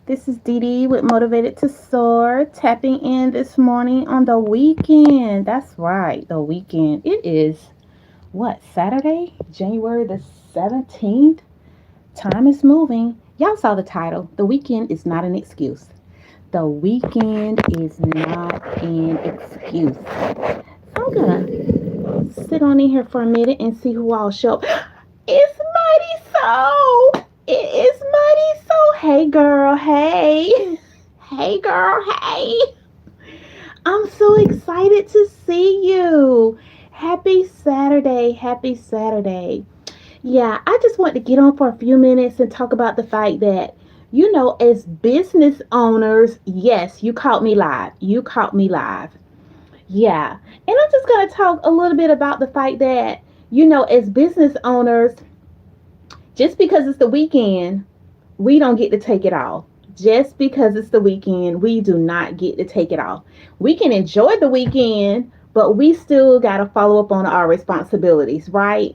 This is Dee Dee with Motivated to Soar, tapping in this morning on the weekend. That's right, the weekend. It is what, Saturday, January the 17th? Time is moving. Y'all saw the title. The weekend is not an excuse. The weekend is not an excuse. So I'm gonna sit on in here for a minute and see who all show up. It's Mighty Soul. It is Mighty Soul. Hey girl, hey. Hey girl, hey. I'm so excited to see you. Happy Saturday. Happy Saturday. Yeah, I just want to get on for a few minutes and talk about the fact that, as business owners, yes, you caught me live. You caught me live. Yeah. And I'm just going to talk a little bit about the fact that, as business owners, just because it's the weekend, we don't get to take it all. Just because it's the weekend, we do not get to take it all. We can enjoy the weekend, but we still got to follow up on our responsibilities, right?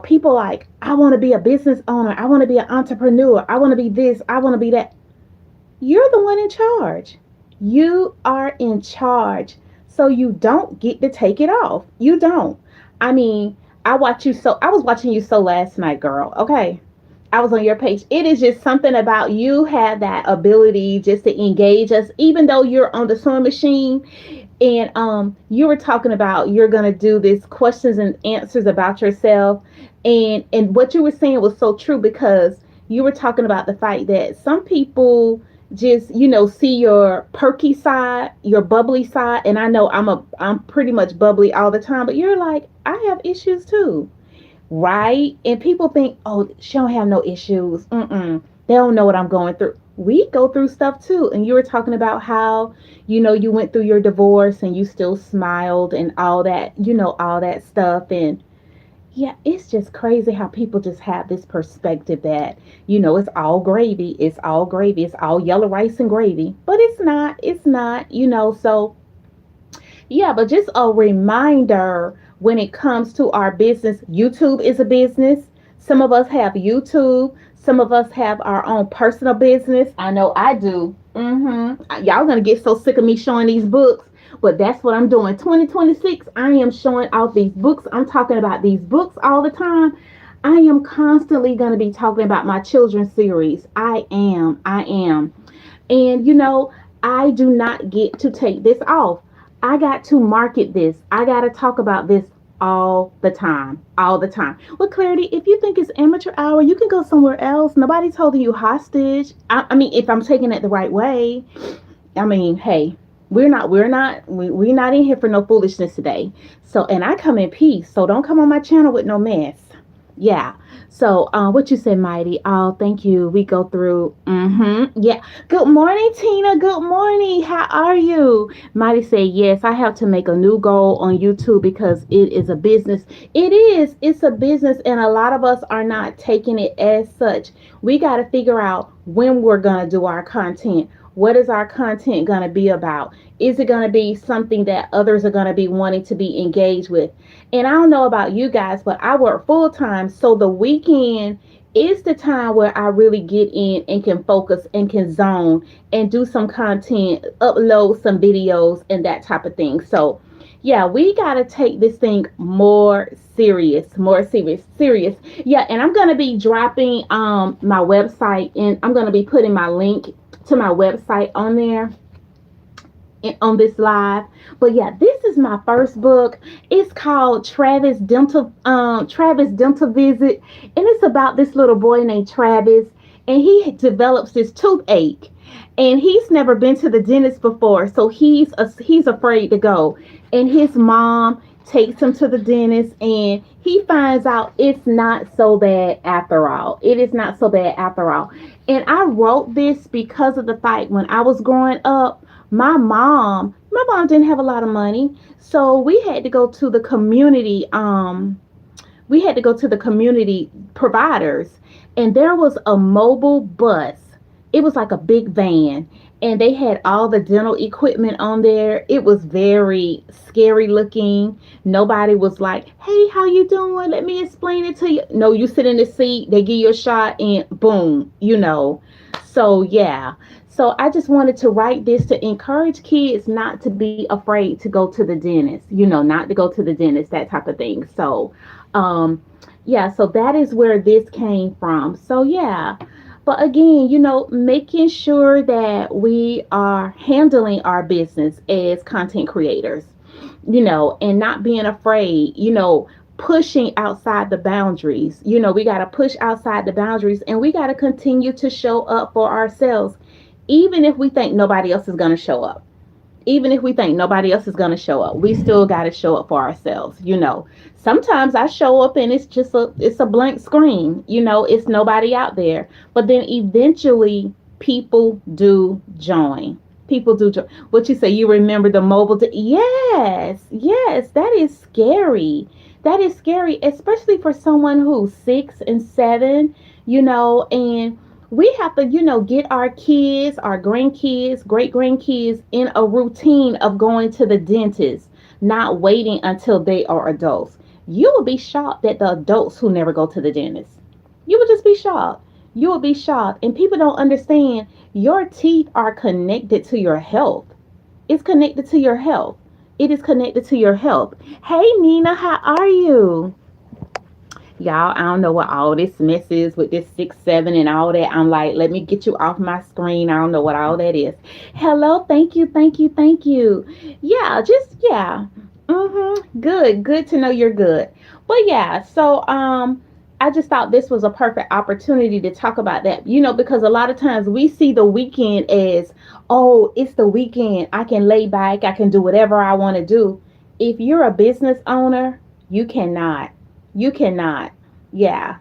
People like, I want to be a business owner. I want to be an entrepreneur. I want to be this. I want to be that. You're the one in charge. You are in charge. So you don't get to take it off. You don't. I mean, I was watching you so last night, girl. Okay. I was on your page. It is just something about you have that ability just to engage us, even though you're on the sewing machine. And you were talking about you're gonna do this questions and answers about yourself, and what you were saying was so true because you were talking about the fact that some people just see your perky side, your bubbly side, and I know I'm pretty much bubbly all the time, but you're like, I have issues too, right? And people think, oh, she don't have no issues. They don't know what I'm going through. We go through stuff too. And you were talking about how, you went through your divorce and you still smiled and all that, all that stuff. And yeah, it's just crazy how people just have this perspective that, it's all gravy. It's all gravy. It's all yellow rice and gravy. But it's not. It's not, so yeah, but just a reminder when it comes to our business, YouTube is a business. Some of us have YouTube. Some of us have our own personal business. I know I do. Y'all gonna get so sick of me showing these books, but that's what I'm doing. 2026, I am showing off these books. I'm talking about these books all the time. I am constantly gonna be talking about my children's series. I am. I am. And I do not get to take this off. I got to market this. I got to talk about this all the time. All the time. Well, Clarity, if you think it's amateur hour, you can go somewhere else. Nobody's holding you hostage. I mean, if I'm taking it the right way. I mean, hey, we're not in here for no foolishness today. So, and I come in peace. So don't come on my channel with no mess. Yeah. So, what you said, Mighty? Oh, thank you. We go through. Yeah. Good morning, Tina. Good morning. How are you? Mighty said, yes, I have to make a new goal on YouTube because it is a business. It is. It's a business. And a lot of us are not taking it as such. We got to figure out when we're going to do our content. What is our content going to be about? Is it going to be something that others are going to be wanting to be engaged with? And I don't know about you guys, but I work full time. So the weekend is the time where I really get in and can focus and can zone and do some content, upload some videos and that type of thing. So yeah, we got to take this thing more serious. Yeah. And I'm going to be dropping my website, and I'm going to be putting my link to my website on there on this live. But yeah, this is my first book. It's called Travis Dental Visit, and it's about this little boy named Travis, and he develops this toothache, and he's never been to the dentist before, so he's afraid to go. And his mom takes him to the dentist, and he finds out it's not so bad after all. It is not so bad after all. And I wrote this because of the fact when I was growing up, my mom didn't have a lot of money, so we had to go to the community. We had to go to the community providers, and there was a mobile bus It was like a big van, and they had all the dental equipment on there. It was very scary looking. Nobody was like, "Hey, how you doing? Let me explain it to you." No, you sit in the seat, they give you a shot, and boom, So yeah. So I just wanted to write this to encourage kids not to be afraid to go to the dentist, not to go to the dentist, that type of thing. So um yeah, so that is where this came from. So yeah. But again, making sure that we are handling our business as content creators, and not being afraid, pushing outside the boundaries. We got to push outside the boundaries, and we got to continue to show up for ourselves, even if we think nobody else is going to show up. Even if we think nobody else is going to show up, we still got to show up for ourselves. Sometimes I show up and it's a blank screen. It's nobody out there. But then eventually people do join. People do join. What you say, you remember the yes, yes, that is scary. That is scary, especially for someone who's 6 and 7, and we have to, get our kids, our grandkids, great grandkids in a routine of going to the dentist, not waiting until they are adults. You will be shocked at the adults who never go to the dentist. You would just be shocked. You will be shocked. And people don't understand your teeth are connected to your health. It's connected to your health. It is connected to your health. Hey, Nina, how are you? Y'all, I don't know what all this mess is with this 6 7 and all that. I'm like, let me get you off my screen. I don't know what all that is. Hello, thank you, thank you, thank you. Yeah, just yeah. Good to know you're good. But yeah, so I just thought this was a perfect opportunity to talk about that. Because a lot of times we see the weekend as, oh, it's the weekend. I can lay back. I can do whatever I want to do. If you're a business owner, you cannot. You cannot. Yeah.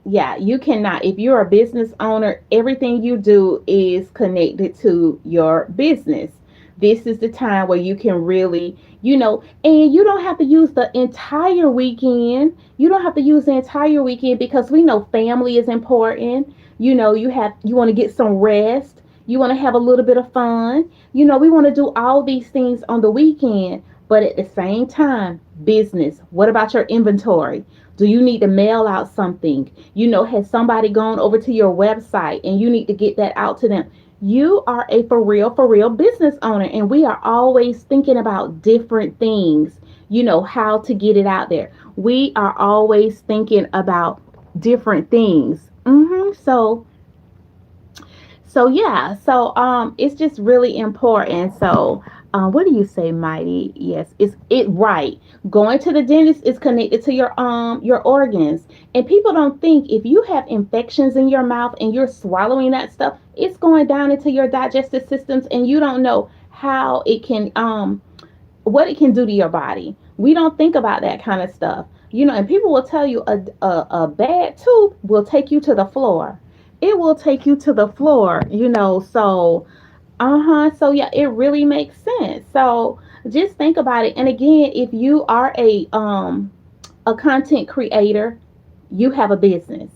Yeah, you cannot. If you're a business owner, everything you do is connected to your business. This is the time where you can really, and you don't have to use the entire weekend. You don't have to use the entire weekend because we know family is important. You want to get some rest. You want to have a little bit of fun. We want to do all these things on the weekend, but at the same time, business. What about your inventory? Do you need to mail out something? Has somebody gone over to your website and you need to get that out to them? You are a for real business owner, and we are always thinking about different things, how to get it out there. We are always thinking about different things. So yeah, so it's just really important. So what do you say, Mighty? Yes, it's it right. Going to the dentist is connected to your organs. And people don't think if you have infections in your mouth and you're swallowing that stuff, it's going down into your digestive systems, and you don't know how it can what it can do to your body. We don't think about that kind of stuff. And people will tell you a bad tooth will take you to the floor. It will take you to the floor, so so yeah, it really makes sense. So just think about it. And again, if you are a content creator, you have a business,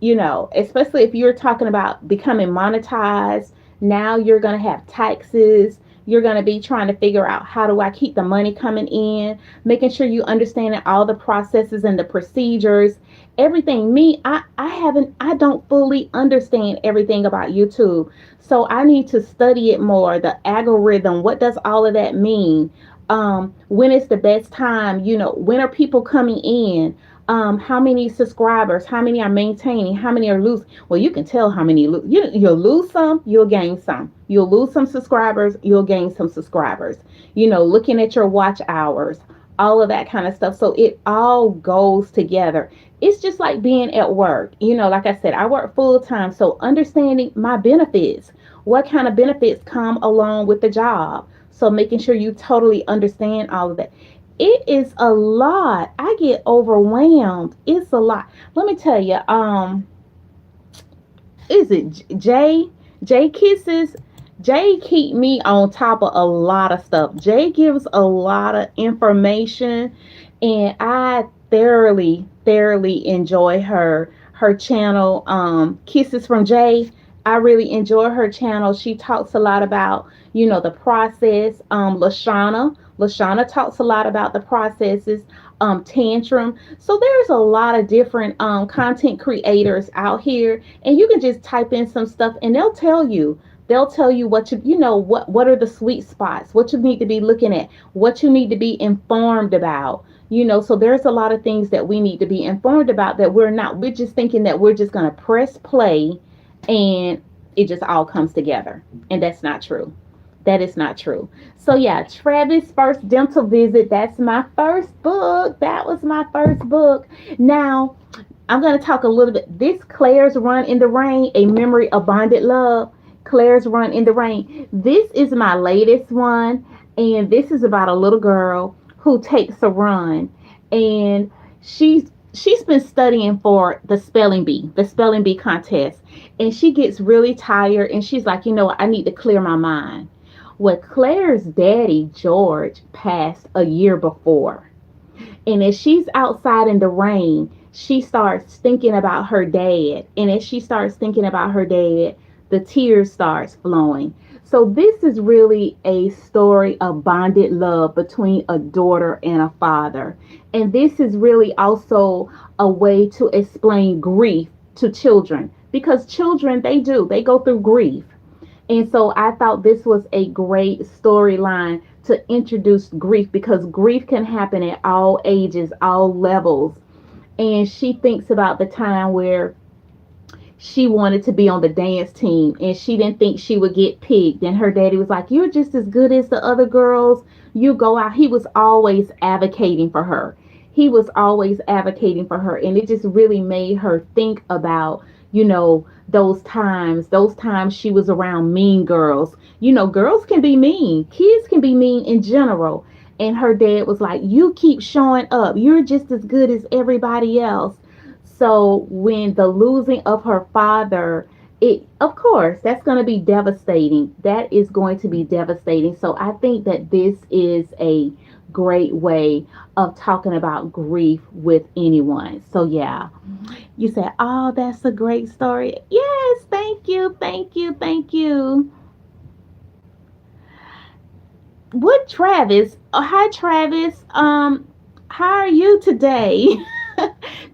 especially if you're talking about becoming monetized. Now you're going to have taxes. You're going to be trying to figure out, how do I keep the money coming in, making sure you understand all the processes and the procedures, everything. I don't fully understand everything about YouTube. So I need to study it more. The algorithm, what does all of that mean? When is the best time? When are people coming in? How many subscribers, how many are maintaining, how many are losing. Well, you can tell how many you'll lose some, you'll gain some. You'll lose some subscribers, you'll gain some subscribers. Looking at your watch hours, all of that kind of stuff. So it all goes together. It's just like being at work. Like I said, I work full time, so understanding my benefits, what kind of benefits come along with the job. So making sure you totally understand all of that. It is a lot. I get overwhelmed. It's a lot. Let me tell you, is it Jay Kisses? Jay keep me on top of a lot of stuff. Jay gives a lot of information, and I thoroughly enjoy her channel, Kisses from Jay. I really enjoy her channel. She talks a lot about, the process. Lashana talks a lot about the processes. Tantrum. So there's a lot of different content creators out here, and you can just type in some stuff, and they'll tell you. They'll tell you what what are the sweet spots, what you need to be looking at, what you need to be informed about. So there's a lot of things that we need to be informed about that we're not. We're just thinking that we're just going to press play and it just all comes together. And that's not true. That is not true. So yeah, Travis' first dental visit. That's my first book. That was my first book. Now I'm going to talk a little bit. This Claire's Run in the Rain, A Memory of Bonded Love. Claire's Run in the Rain. This is my latest one, and this is about a little girl who takes a run, and she's been studying for the spelling bee contest, and she gets really tired, and she's like, I need to clear my mind. Well, Claire's daddy George passed a year before, and as she's outside in the rain, she starts thinking about her dad. And as she starts thinking about her dad, the tears starts flowing. So this is really a story of bonded love between a daughter and a father. And this is really also a way to explain grief to children, because children, they go through grief. And so I thought this was a great storyline to introduce grief, because grief can happen at all ages, all levels. And she thinks about the time where she wanted to be on the dance team and she didn't think she would get picked. And her daddy was like, "You're just as good as the other girls. You go out." He was always advocating for her. He was always advocating for her. And it just really made her think about, those times she was around mean girls. Girls can be mean, kids can be mean in general. And her dad was like, "You keep showing up. You're just as good as everybody else." So when the losing of her father, it of course that's going to be devastating. That is going to be devastating. So I think that this is a great way of talking about grief with anyone. So yeah, you said, "Oh, that's a great story." Yes, thank you, thank you, thank you. What Travis? Oh, hi Travis. How are you today?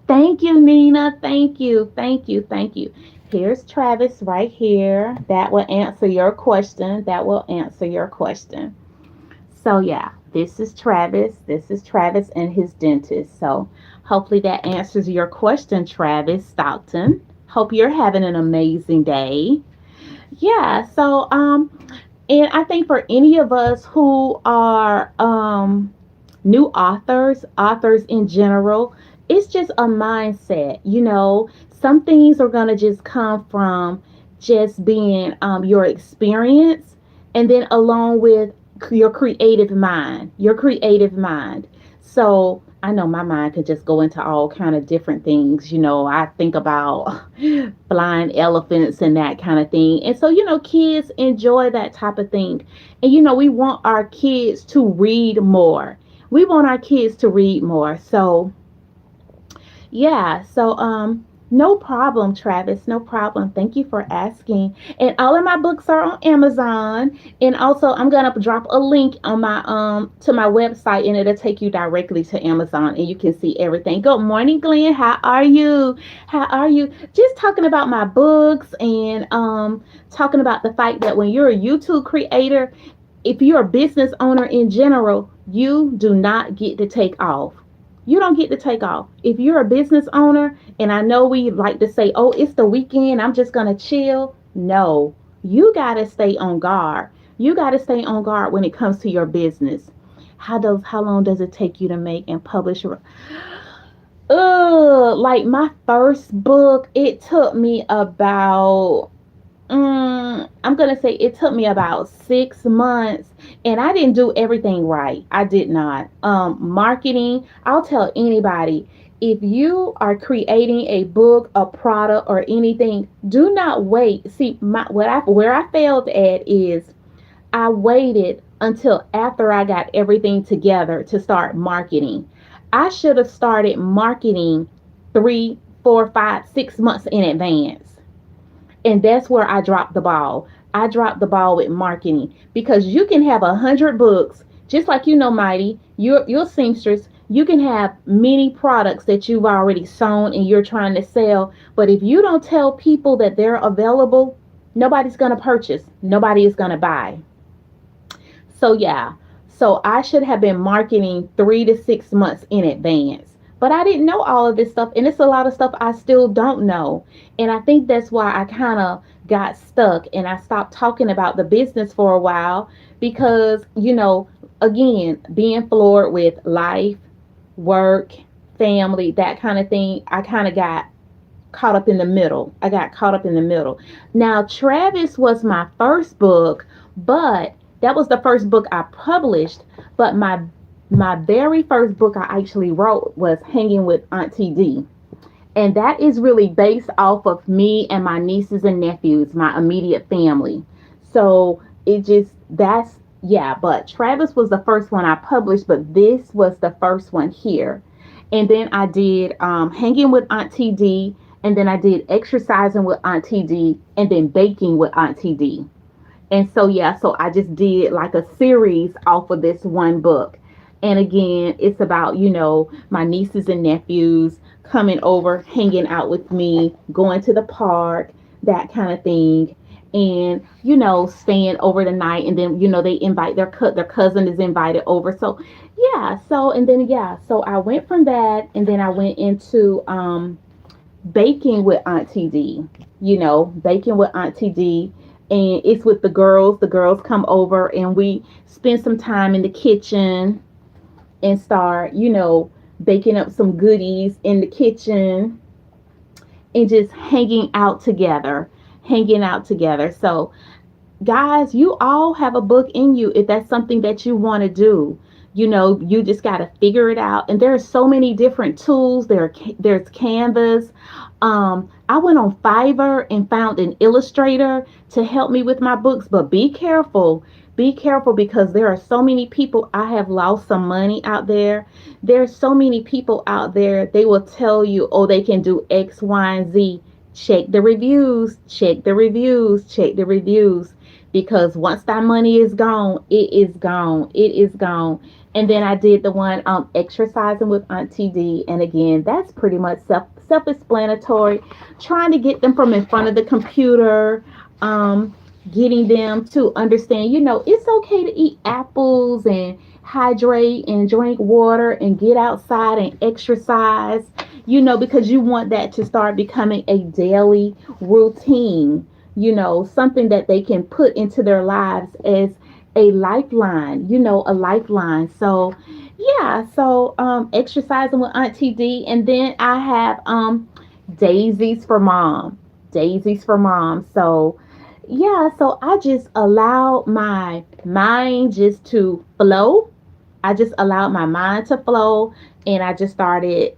Thank you, Nina. Thank you. Thank you. Thank you. Here's Travis right here. That will answer your question. That will answer your question. So, yeah, this is Travis. This is Travis and his dentist. So, hopefully, that answers your question, Travis Stockton. Hope you're having an amazing day. Yeah. So, and I think for any of us who are new authors in general, it's just a mindset. Some things are going to just come from just being your experience, and then along with your creative mind. So I know my mind could just go into all kind of different things. I think about flying elephants and that kind of thing. And so, kids enjoy that type of thing. And, we want our kids to read more. We want our kids to read more. So, yeah. So, no problem, Travis. No problem. Thank you for asking. And all of my books are on Amazon. And also I'm gonna drop a link on my to my website, and it'll take you directly to Amazon and you can see everything. Good morning, Glenn. How are you? How are you? Just talking about my books, and talking about the fact that when you're a YouTube creator, if you're a business owner in general, you do not get to take off. You don't get to take off. If you're a business owner, and I know we like to say, "Oh, it's the weekend, I'm just going to chill." No, you got to stay on guard. You got to stay on guard when it comes to your business. How long does it take you to make and publish? Like my first book, it took me about I'm gonna say it took me about 6 months, and I didn't do everything right. I did not. Marketing. I'll tell anybody, if you are creating a book, a product, or anything, do not wait. See, where I failed at is I waited until after I got everything together to start marketing. I should have started marketing 3, 4, 5, 6 months in advance. And that's where I dropped the ball. I dropped the ball with marketing because you can have 100 books, just like Mighty, you're seamstress. You can have many products that you've already sewn and you're trying to sell, but if you don't tell people that they're available, nobody's gonna purchase. Nobody is gonna buy. So yeah, so I should have been marketing 3 to 6 months in advance. But I didn't know all of this stuff, and it's a lot of stuff I still don't know. And I think that's why I kind of got stuck and I stopped talking about the business for a while because, again, being floored with life, work, family, that kind of thing, I kind of got caught up in the middle. I got caught up in the middle. Now, Travis was my first book, but that was the first book I published. But my very first book I actually wrote was Hanging with Auntie D. And that is really based off of me and my nieces and nephews, my immediate family. So it just, that's, yeah, but Travis was the first one I published, but this was the first one here. And then I did Hanging with Auntie D, and then I did Exercising with Auntie D, and then Baking with Auntie D. And so, yeah, so I just did like a series off of this one book. And again, it's about, my nieces and nephews coming over, hanging out with me, going to the park, that kind of thing. And, staying over the night. And then, they invite their cousin is invited over. So, yeah. So, and then, yeah. So I went from that. And then I went into baking with Auntie D, baking with Auntie D. And it's with the girls. The girls come over and we spend some time in the kitchen and start, baking up some goodies in the kitchen and just hanging out together. So, guys, you all have a book in you if that's something that you want to do. You just got to figure it out. And there are so many different tools. There's Canvas. I went on Fiverr and found an illustrator to help me with my books, but be careful. Be careful because there are so many people. I have lost some money out there. There's so many people out there. They will tell you, oh, they can do X, Y, and Z. Check the reviews, check the reviews, check the reviews. Because once that money is gone, it is gone. It is gone. And then I did the one Exercising with Auntie D. And again, that's pretty much self-explanatory. Trying to get them from in front of the computer, getting them to understand, it's okay to eat apples and hydrate and drink water and get outside and exercise, because you want that to start becoming a daily routine, something that they can put into their lives as a lifeline, a lifeline. So, yeah, so Exercising with Auntie D. And then I have Daisies for Mom. Daisies for Mom. So, yeah, so I just allowed my mind just to flow. I just allowed my mind to flow and I just started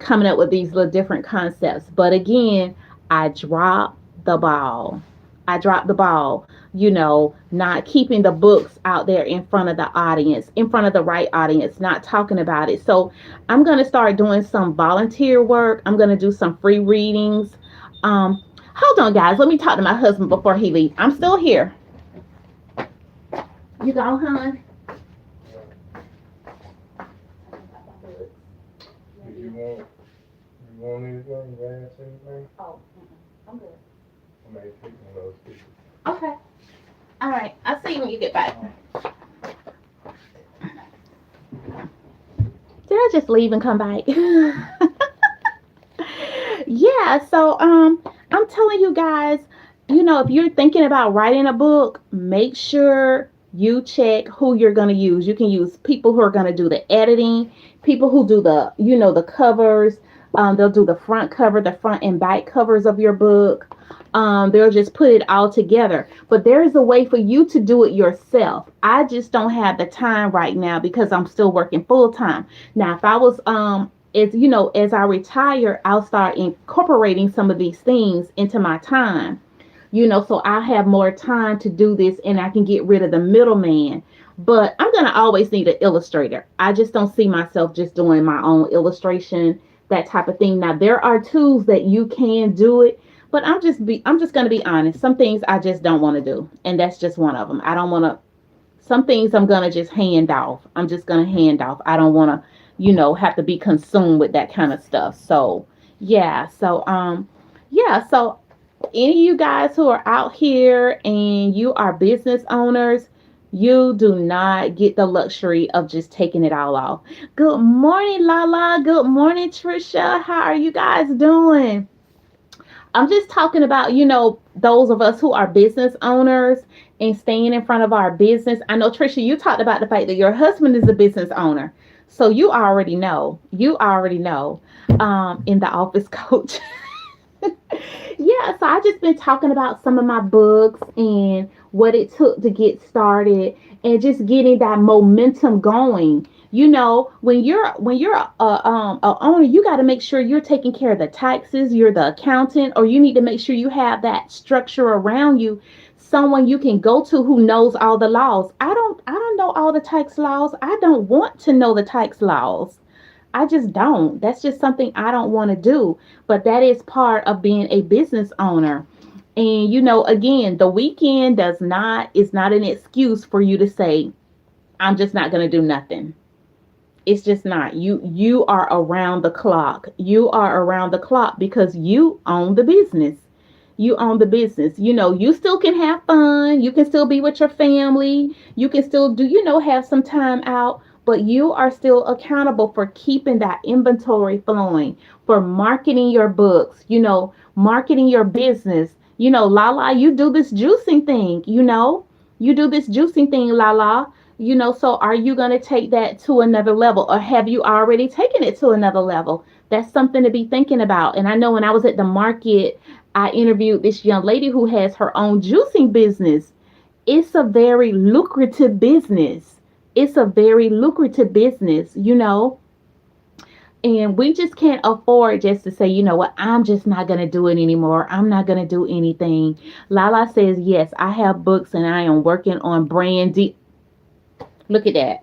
coming up with these little different concepts. But again, I dropped the ball. I dropped the ball, not keeping the books out there in front of the audience, in front of the right audience, not talking about it. So I'm going to start doing some volunteer work. I'm going to do some free readings. Hold on, guys. Let me talk to my husband before he leaves. I'm still here. You go, hon? You want anything? You ask anything? Oh, I'm good. I may take one of those pictures. Okay. All right. I'll see you when you get back. Did I just leave and come back? Yeah. So, I'm telling you guys, if you're thinking about writing a book, make sure you check who you're going to use. You can use people who are going to do the editing, people who do the covers. They'll do the front cover, the front and back covers of your book. They'll just put it all together. But there is a way for you to do it yourself. I just don't have the time right now because I'm still working full time. Now, if I was, as I retire, I'll start incorporating some of these things into my time. So I have more time to do this and I can get rid of the middleman. But I'm going to always need an illustrator. I just don't see myself just doing my own illustration, that type of thing. Now, there are tools that you can do it, But I'm just going to be honest. Some things I just don't want to do, and that's just one of them. I don't want to. Some things I'm going to just hand off. I'm just going to hand off. I don't want to, have to be consumed with that kind of stuff. So, yeah. So any of you guys who are out here and you are business owners, you do not get the luxury of just taking it all off. Good morning, Lala. Good morning, Trisha. How are you guys doing? I'm just talking about, those of us who are business owners and staying in front of our business. I know, Trisha, you talked about the fact that your husband is a business owner. So you already know. You already know, in the office coach. Yeah, so I just been talking about some of my books and what it took to get started and just getting that momentum going. When you're a owner, you got to make sure you're taking care of the taxes. You're the accountant, or you need to make sure you have that structure around you, someone you can go to who knows all the laws. I don't know all the tax laws. I don't want to know the tax laws. I just don't. That's just something I don't want to do. But that is part of being a business owner. And again, the weekend does not is not an excuse for you to say, I'm just not going to do nothing. It's just not. You are around the clock. You are around the clock because you own the business. You own the business. You still can have fun. You can still be with your family. You can still have some time out, but you are still accountable for keeping that inventory flowing, for marketing your books, marketing your business. Lala, you do this juicing thing, you do this juicing thing, Lala. So are you going to take that to another level, or have you already taken it to another level? That's something to be thinking about. And I know when I was at the market, I interviewed this young lady who has her own juicing business. It's a very lucrative business. It's a very lucrative business. And we just can't afford just to say, what, I'm just not going to do it anymore. I'm not going to do anything. Lala says, yes, I have books and I am working on look at that.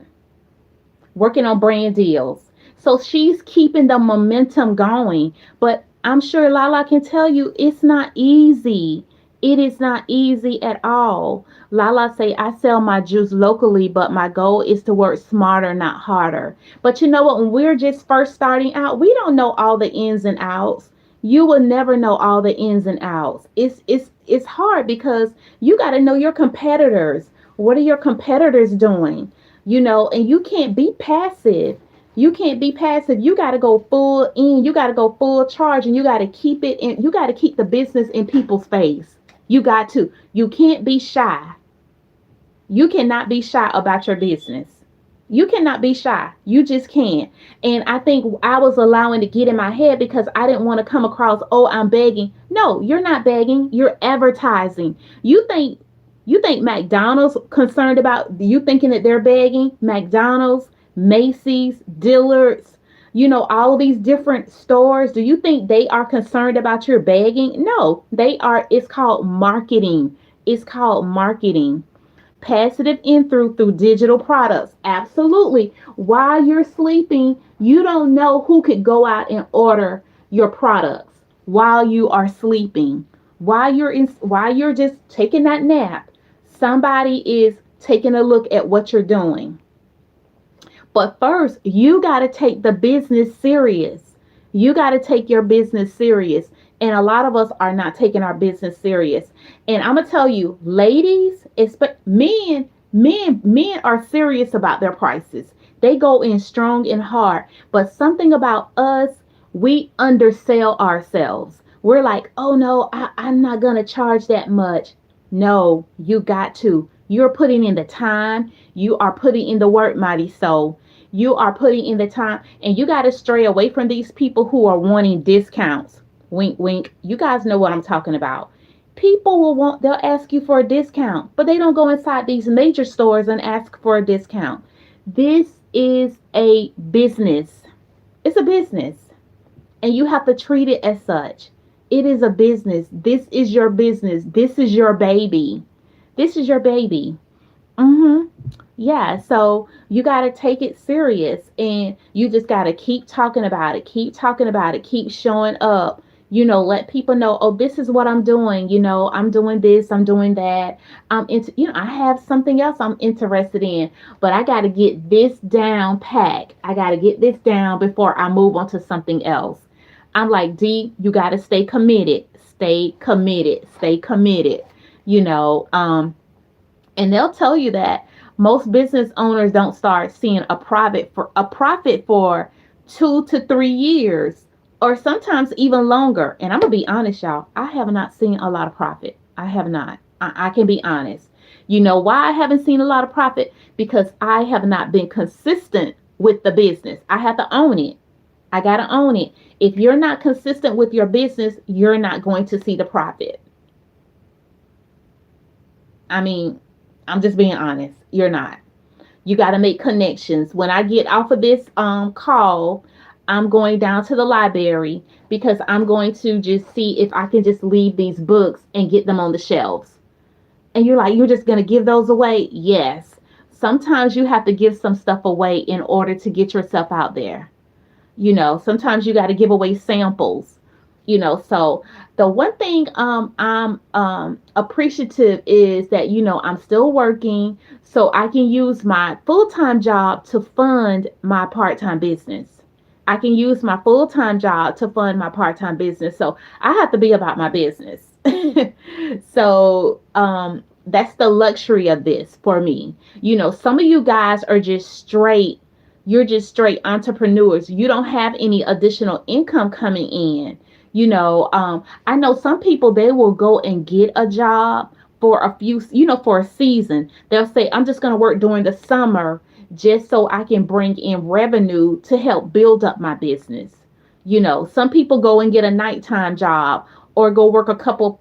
Working on brand deals. So she's keeping the momentum going. But I'm sure Lala can tell you it's not easy. It is not easy at all. Lala say, I sell my juice locally, but my goal is to work smarter, not harder. But you know what? When we're just first starting out, we don't know all the ins and outs. You will never know all the ins and outs. It's hard because you got to know your competitors. What are your competitors doing? And you can't be passive. You can't be passive. You got to go full in. You got to go full charge, and you got to keep it in. You got to keep the business in people's face. You got to. You can't be shy. You cannot be shy about your business. You cannot be shy. You just can't. And I think I was allowing to get in my head because I didn't want to come across, oh, I'm begging. No, you're not begging. You're advertising. You think McDonald's concerned about you thinking that they're begging? McDonald's, Macy's, Dillard's, all these different stores. Do you think they are concerned about your begging? No, they are. It's called marketing. It's called marketing. Passive in through digital products. Absolutely. While you're sleeping, you don't know who could go out and order your products while you are sleeping. While you're just taking that nap, somebody is taking a look at what you're doing. But first, you got to take the business serious. You got to take your business serious. And a lot of us are not taking our business serious. And I'm going to tell you, ladies, men are serious about their prices. They go in strong and hard. But something about us, we undersell ourselves. We're like, oh no, I'm not going to charge that much. No, you got to. You're putting in the time. You are putting in the work, mighty soul. You are putting in the time. And you got to stray away from these people who are wanting discounts. Wink, wink. You guys know what I'm talking about. They'll ask you for a discount, but they don't go inside these major stores and ask for a discount. This is a business. It's a business. And you have to treat it as such. It is a business. This is your business. This is your baby. This is your baby. Mm-hmm. Yeah, so you got to take it serious, and you just got to keep talking about it, keep talking about it, keep showing up, Let people know, oh, this is what I'm doing. I'm doing this, I'm doing that. I have something else I'm interested in, but I got to get this down pack. I got to get this down before I move on to something else. I'm like, D, you got to stay committed, stay committed, stay committed, you know. And they'll tell you that most business owners don't start seeing a profit for 2 to 3 years, or sometimes even longer. And I'm gonna be honest, y'all, I have not seen a lot of profit. I have not. I can be honest. You know why I haven't seen a lot of profit? Because I have not been consistent with the business. I have to own it. I gotta own it. If you're not consistent with your business, you're not going to see the profit. I mean, I'm just being honest. You're not. You got to make connections. When I get off of this call, I'm going down to the library because I'm going to just see if I can just leave these books and get them on the shelves. And you're like, you're just going to give those away? Yes. Sometimes you have to give some stuff away in order to get yourself out there. Sometimes you got to give away samples. So the one thing I'm appreciative is that I'm still working, so I can use my full-time job to fund my part-time business. I can use my full-time job to fund my part-time business, so I have to be about my business. So that's the luxury of this for me. Some of you guys are just straight, you're just straight entrepreneurs. You don't have any additional income coming in. I know some people, they will go and get a job for a few, for a season. They'll say, I'm just going to work during the summer just so I can bring in revenue to help build up my business. Some people go and get a nighttime job or go work a couple,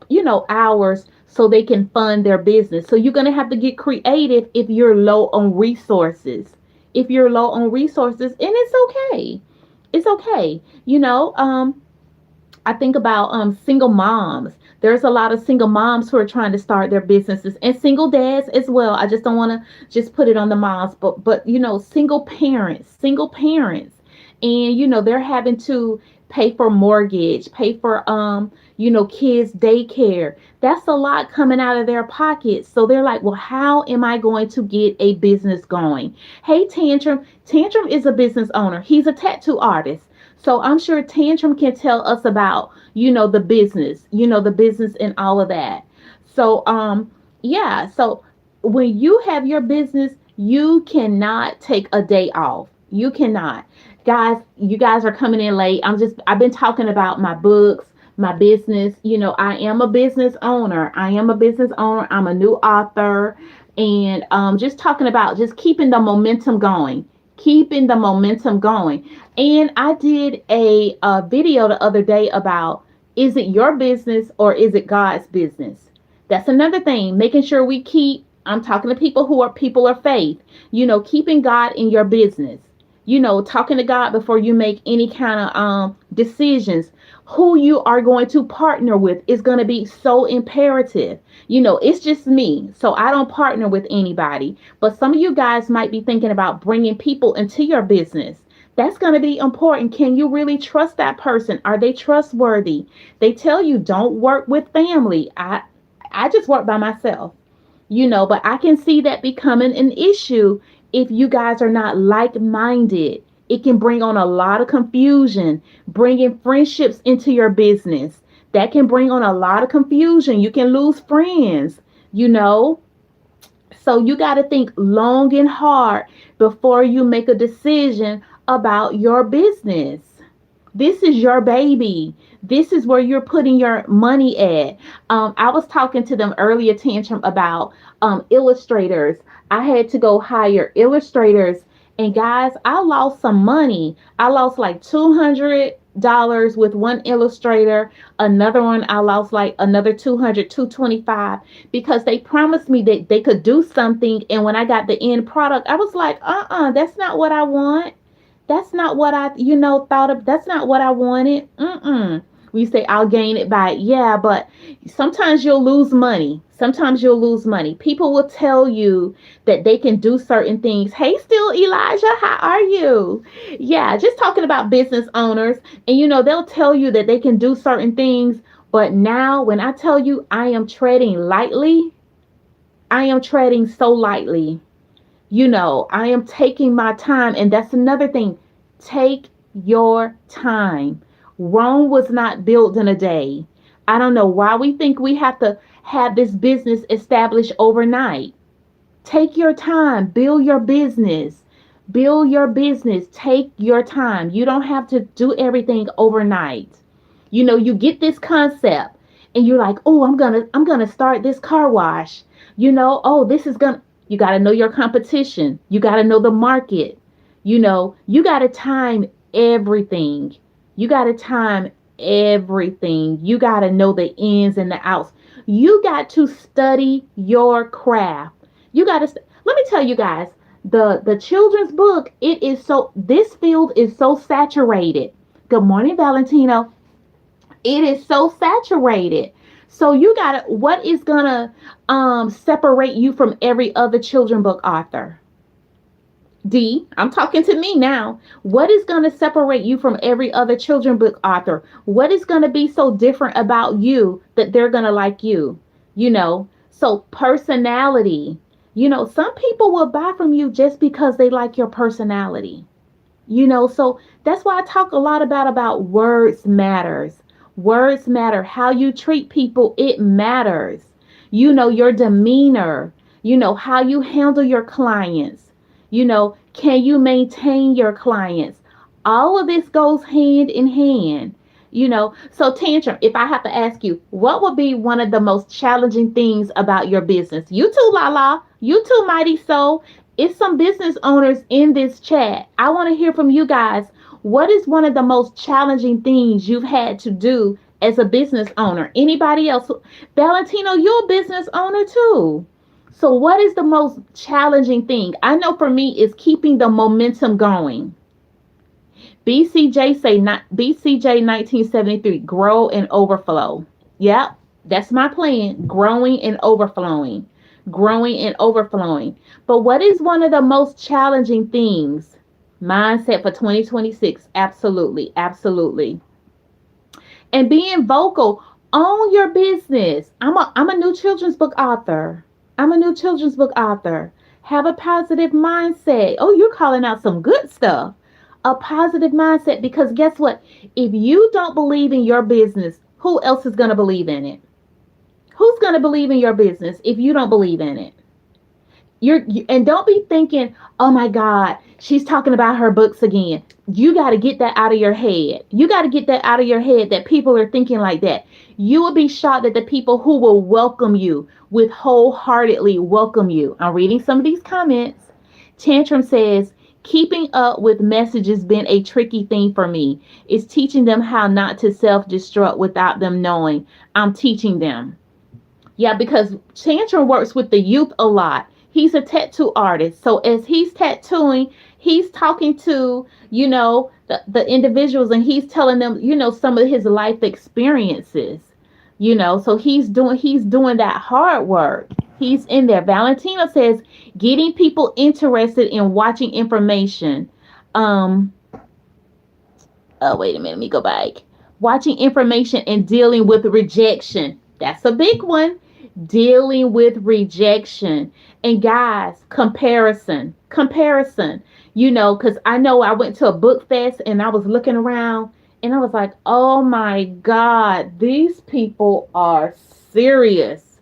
hours so they can fund their business. So you're going to have to get creative if you're low on resources. If you're low on resources, and it's okay. It's okay. I think about single moms. There's a lot of single moms who are trying to start their businesses, and single dads as well. I just don't want to just put it on the moms, but single parents, and they're having to pay for mortgage, pay for kids daycare. That's a lot coming out of their pockets. So they're like, well, how am I going to get a business going? Hey, Tantrum is a business owner. He's a tattoo artist. So I'm sure Tantrum can tell us about, the business and all of that. So, yeah. So when you have your business, you cannot take a day off. You cannot. Guys, you guys are coming in late. I've been talking about my books, my business. I am a business owner. I am a business owner. I'm a new author. And just talking about just keeping the momentum going, keeping the momentum going. And I did a video the other day about, is it your business or is it God's business? That's another thing. Making sure I'm talking to people of faith, keeping God in your business, talking to God before you make any kind of decisions. Who you are going to partner with is going to be so imperative. It's just me, so I don't partner with anybody. But some of you guys might be thinking about bringing people into your business. That's going to be important. Can you really trust that person? Are they trustworthy? They tell you don't work with family. I just work by myself, but I can see that becoming an issue if you guys are not like-minded. It can bring on a lot of confusion, bringing friendships into your business. That can bring on a lot of confusion. You can lose friends, you know. So you got to think long and hard before you make a decision about your business. This is your baby. This is where you're putting your money at. I was talking to them earlier, Tantrum, about illustrators. I had to go hire illustrators. And guys, I lost some money. I lost like $200 with one illustrator. Another one, I lost like another 225 because they promised me that they could do something. And when I got the end product, I was like, that's not what I want. That's not what I, thought of. That's not what I wanted. We say, I'll gain it by, yeah, but sometimes you'll lose money. Sometimes you'll lose money. People will tell you that they can do certain things. Hey, still Elijah, how are you? Yeah, just talking about business owners. And they'll tell you that they can do certain things. But now, when I tell you I am treading lightly, I am treading so lightly. I am taking my time. And that's another thing. Take your time. Rome was not built in a day. I don't know why we think we have to have this business established overnight. Take your time. Build your business. Build your business. Take your time. You don't have to do everything overnight. You get this concept and you're like, "Oh, I'm going to start this car wash." "Oh, this is going to you got to know your competition. You got to know the market. You got to time everything. You got to time everything. You got to know the ins and the outs. You got to study your craft. You got to Let me tell you guys, the children's book, this field is so saturated. Good morning, Valentino. It is so saturated. So you got to what is going to separate you from every other children book author? D, I'm talking to me now. What is going to separate you from every other children book author? What is going to be so different about you that they're going to like you? So personality. Some people will buy from you just because they like your personality. So that's why I talk a lot about words matters. Words matter. How you treat people, it matters. Your demeanor, how you handle your clients. Can you maintain your clients? All of this goes hand in hand. So Tantrum, if I have to ask you, what would be one of the most challenging things about your business? You too, Lala. You too, Mighty Soul. It's some business owners in this chat. I want to hear from you guys. What is one of the most challenging things you've had to do as a business owner? Anybody else? Valentino, you're a business owner too. So what is the most challenging thing? I know for me is keeping the momentum going. BCJ 1973, grow and overflow. Yep, that's my plan. Growing and overflowing. Growing and overflowing. But what is one of the most challenging things? Mindset for 2026. Absolutely. Absolutely. And being vocal. Own your business. I'm a new children's book author. I'm a new children's book author. Have a positive mindset. Oh, you're calling out some good stuff. A positive mindset, because guess what? If you don't believe in your business, who else is going to believe in it? Who's going to believe in your business if you don't believe in it? And don't be thinking, "Oh my God, she's talking about her books again." You got to get that out of your head. You got to get that out of your head that people are thinking like that. You will be shocked at the people who will welcome you, with wholeheartedly welcome you. I'm reading some of these comments. Tantrum says, keeping up with messages been a tricky thing for me. It's teaching them how not to self-destruct without them knowing. I'm teaching them. Yeah, because Tantrum works with the youth a lot. He's a tattoo artist. So as he's tattooing, he's talking to, the individuals, and he's telling them, some of his life experiences. So he's doing that hard work. He's in there. Valentino says getting people interested in watching information. Oh, wait a minute, let me go back. Watching information and dealing with rejection. That's a big one. Dealing with rejection. And guys, comparison. Comparison. Because I know I went to a book fest and I was looking around and I was like, "Oh my God, these people are serious."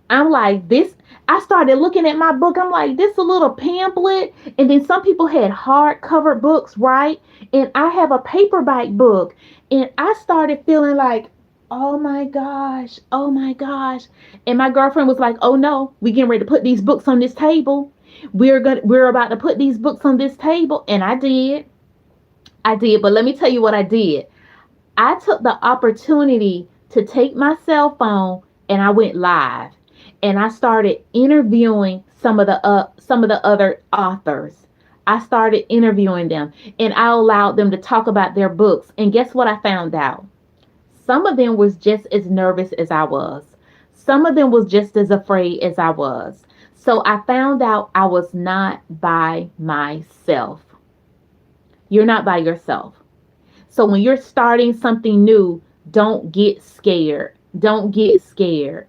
I'm like, this. I started looking at my book. I'm like, this a little pamphlet. And then some people had hardcover books, right? And I have a paperback book. And I started feeling like, "Oh my gosh, oh my gosh." And my girlfriend was like, "Oh no, we getting ready to put these books on this table. We're about to put these books on this table." And I did. I did. But let me tell you what I did. I took the opportunity to take my cell phone and I went live, and I started interviewing some of the other authors. I started interviewing them, and I allowed them to talk about their books. And guess what I found out? Some of them was just as nervous as I was. Some of them was just as afraid as I was. So I found out I was not by myself. You're not by yourself. So when you're starting something new, don't get scared. Don't get scared.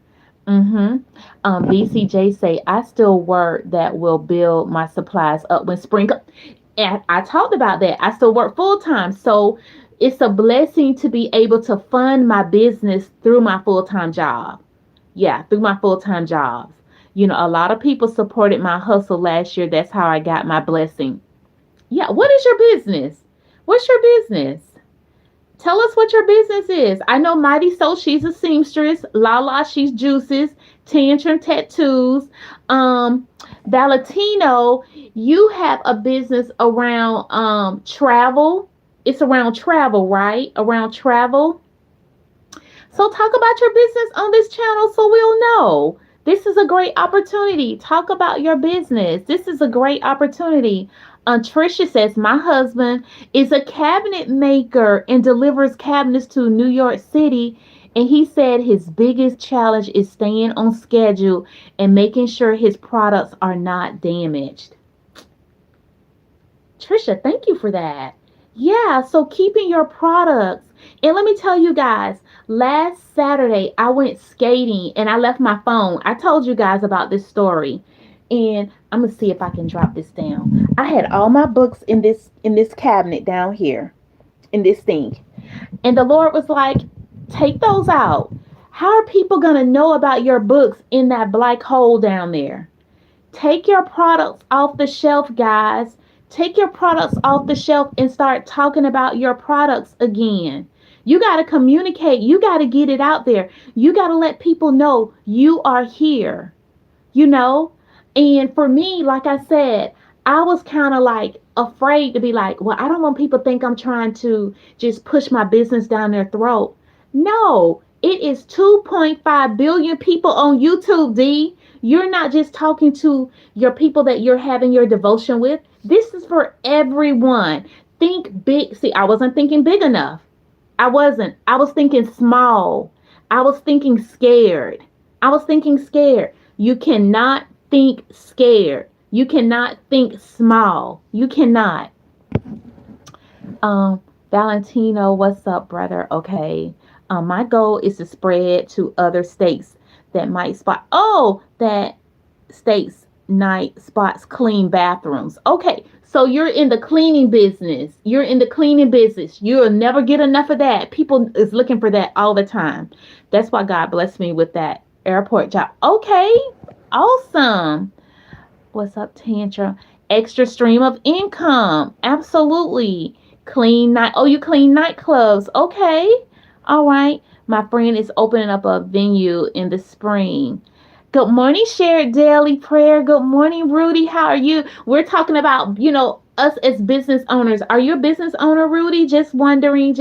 Mm-hmm. BCJ say I still work that will build my supplies up when spring. And I talked about that. I still work full time, so it's a blessing to be able to fund my business through my full time job. Yeah, through my full time jobs. A lot of people supported my hustle last year. That's how I got my blessing. Yeah, what is your business? What's your business? Tell us what your business is. I know Mighty Soul, she's a seamstress. Lala, she's juices. Tantrum Tattoos. Um, Valentino, you have a business around travel. It's around travel, right? Around travel. So talk about your business on this channel so we'll know. This is a great opportunity. Talk about your business. This is a great opportunity. Trisha says, my husband is a cabinet maker and delivers cabinets to New York City. And he said his biggest challenge is staying on schedule and making sure his products are not damaged. Trisha, thank you for that. Yeah, so keeping your products. And let me tell you guys, last Saturday I went skating and I left my phone. I told you guys about this story. And I'm gonna see if I can drop this down. I had all my books in this cabinet down here in this thing. And the Lord was like, take those out. How are people gonna know about your books in that black hole down there? Take your products off the shelf, guys. Take your products off the shelf and start talking about your products again. You got to communicate. You got to get it out there. You got to let people know you are here, you know? And for me, like I said, I was kind of like afraid to be like, well, I don't want people to think I'm trying to just push my business down their throat. No, it is 2.5 billion people on YouTube, D. You're not just talking to your people that you're having your devotion with. This is for everyone. Think big. See, I wasn't thinking big enough. I wasn't. I was thinking small. I was thinking scared. I was thinking scared. You cannot think scared. You cannot think small. You cannot. Valentino, what's up, brother? Okay. My goal is to spread to other states that might spot. Oh, that states night spots clean bathrooms. Okay, so you're in the cleaning business. You're in the cleaning business. You'll never get enough of that. People is looking for that all the time. That's why God blessed me with that airport job. Okay, awesome. What's up, Tantrum? Extra stream of income. Absolutely. Clean night. Oh, you clean nightclubs. Okay. All right. My friend is opening up a venue in the spring. Good morning, Shared Daily Prayer. Good morning, Rudy. How are you? We're talking about, us as business owners. Are you a business owner, Rudy? Just wondering,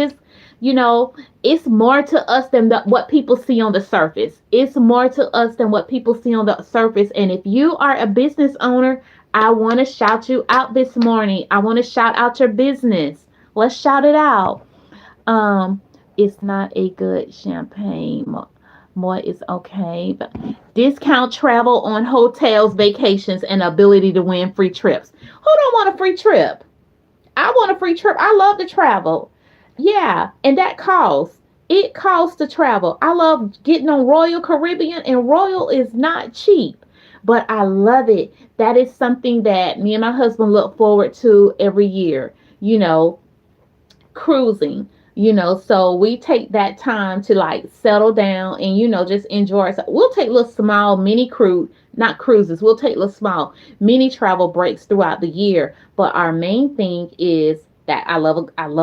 it's more to us than what people see on the surface. It's more to us than what people see on the surface. And if you are a business owner, I want to shout you out this morning. I want to shout out your business. Let's shout it out. It's not a good champagne. More is okay. But discount travel on hotels, vacations, and ability to win free trips. Who don't want a free trip? I want a free trip. I love to travel. Yeah, and that costs. It costs to travel. I love getting on Royal Caribbean, and Royal is not cheap, but I love it. That is something that me and my husband look forward to every year. Cruising. So we take that time to like settle down and just enjoy ourselves. We'll take little small mini cruise, not cruises. We'll take little small mini travel breaks throughout the year, but our main thing is that I love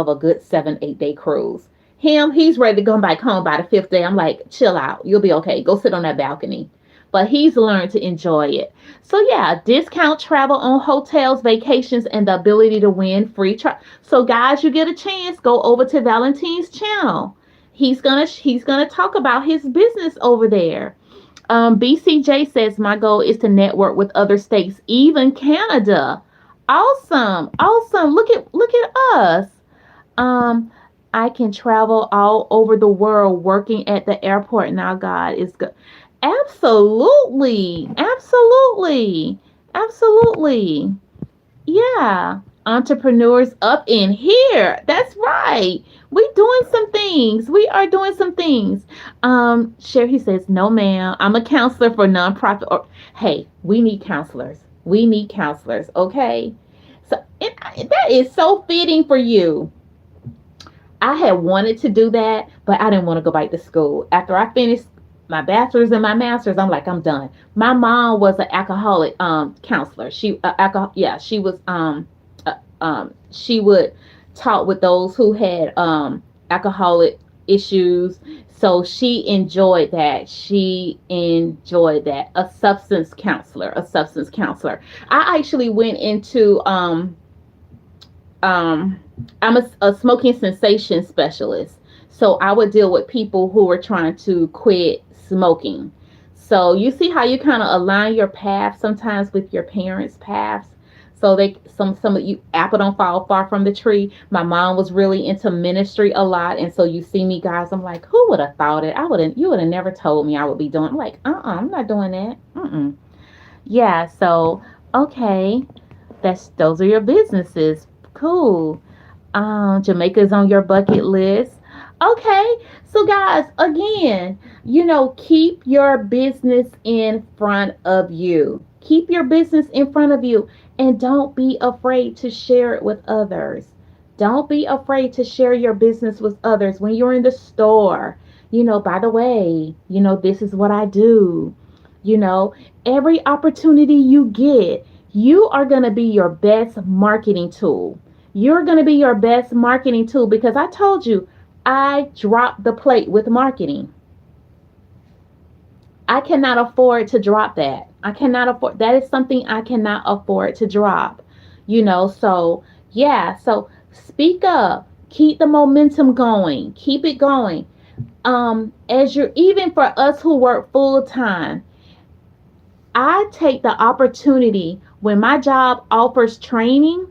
a good 7-8 day cruise. He's ready to go back home by the fifth day. I'm like, chill out, you'll be okay, go sit on that balcony. But he's learned to enjoy it. So yeah, discount travel on hotels, vacations, and the ability to win free travel. So guys, you get a chance, go over to Valentine's channel. He's gonna talk about his business over there. BCJ says my goal is to network with other states, even Canada. Awesome. Look at us. I can travel all over the world working at the airport now. God is good. Absolutely. Absolutely. Absolutely. Yeah. Entrepreneurs up in here. That's right. We doing some things. We are doing some things. Sherry says, no, ma'am. I'm a counselor for nonprofit. Or hey, we need counselors. We need counselors. Okay. So that is so fitting for you. I had wanted to do that, but I didn't want to go back to school. After I finished my bachelor's and my master's, I'm like, I'm done. My mom was an alcoholic counselor. She was she would talk with those who had alcoholic issues. So she enjoyed that. She enjoyed that. A substance counselor, a substance counselor. I actually went into um I'm a smoking cessation specialist. So I would deal with people who were trying to quit smoking. So you see how you kind of align your path sometimes with your parents' paths. So they some of you apple don't fall far from the tree. My mom was really into ministry a lot, and so you see me guys. I'm like, who would have thought it? I wouldn't. You would have never told me I would be doing. I'm like, I'm not doing that. Yeah. So okay, that's those are your businesses. Cool. Jamaica's on your bucket list. Okay, so guys, again, keep your business in front of you. Keep your business in front of you and don't be afraid to share it with others. Don't be afraid to share your business with others when you're in the store. By the way, this is what I do. You know, every opportunity you get, you are going to be your best marketing tool. You're going to be your best marketing tool because I told you I dropped the plate with marketing. I cannot afford to drop that. I cannot afford that is something I cannot afford to drop. So yeah, so speak up. Keep the momentum going. Keep it going. As you're even for us who work full time, I take the opportunity when my job offers training,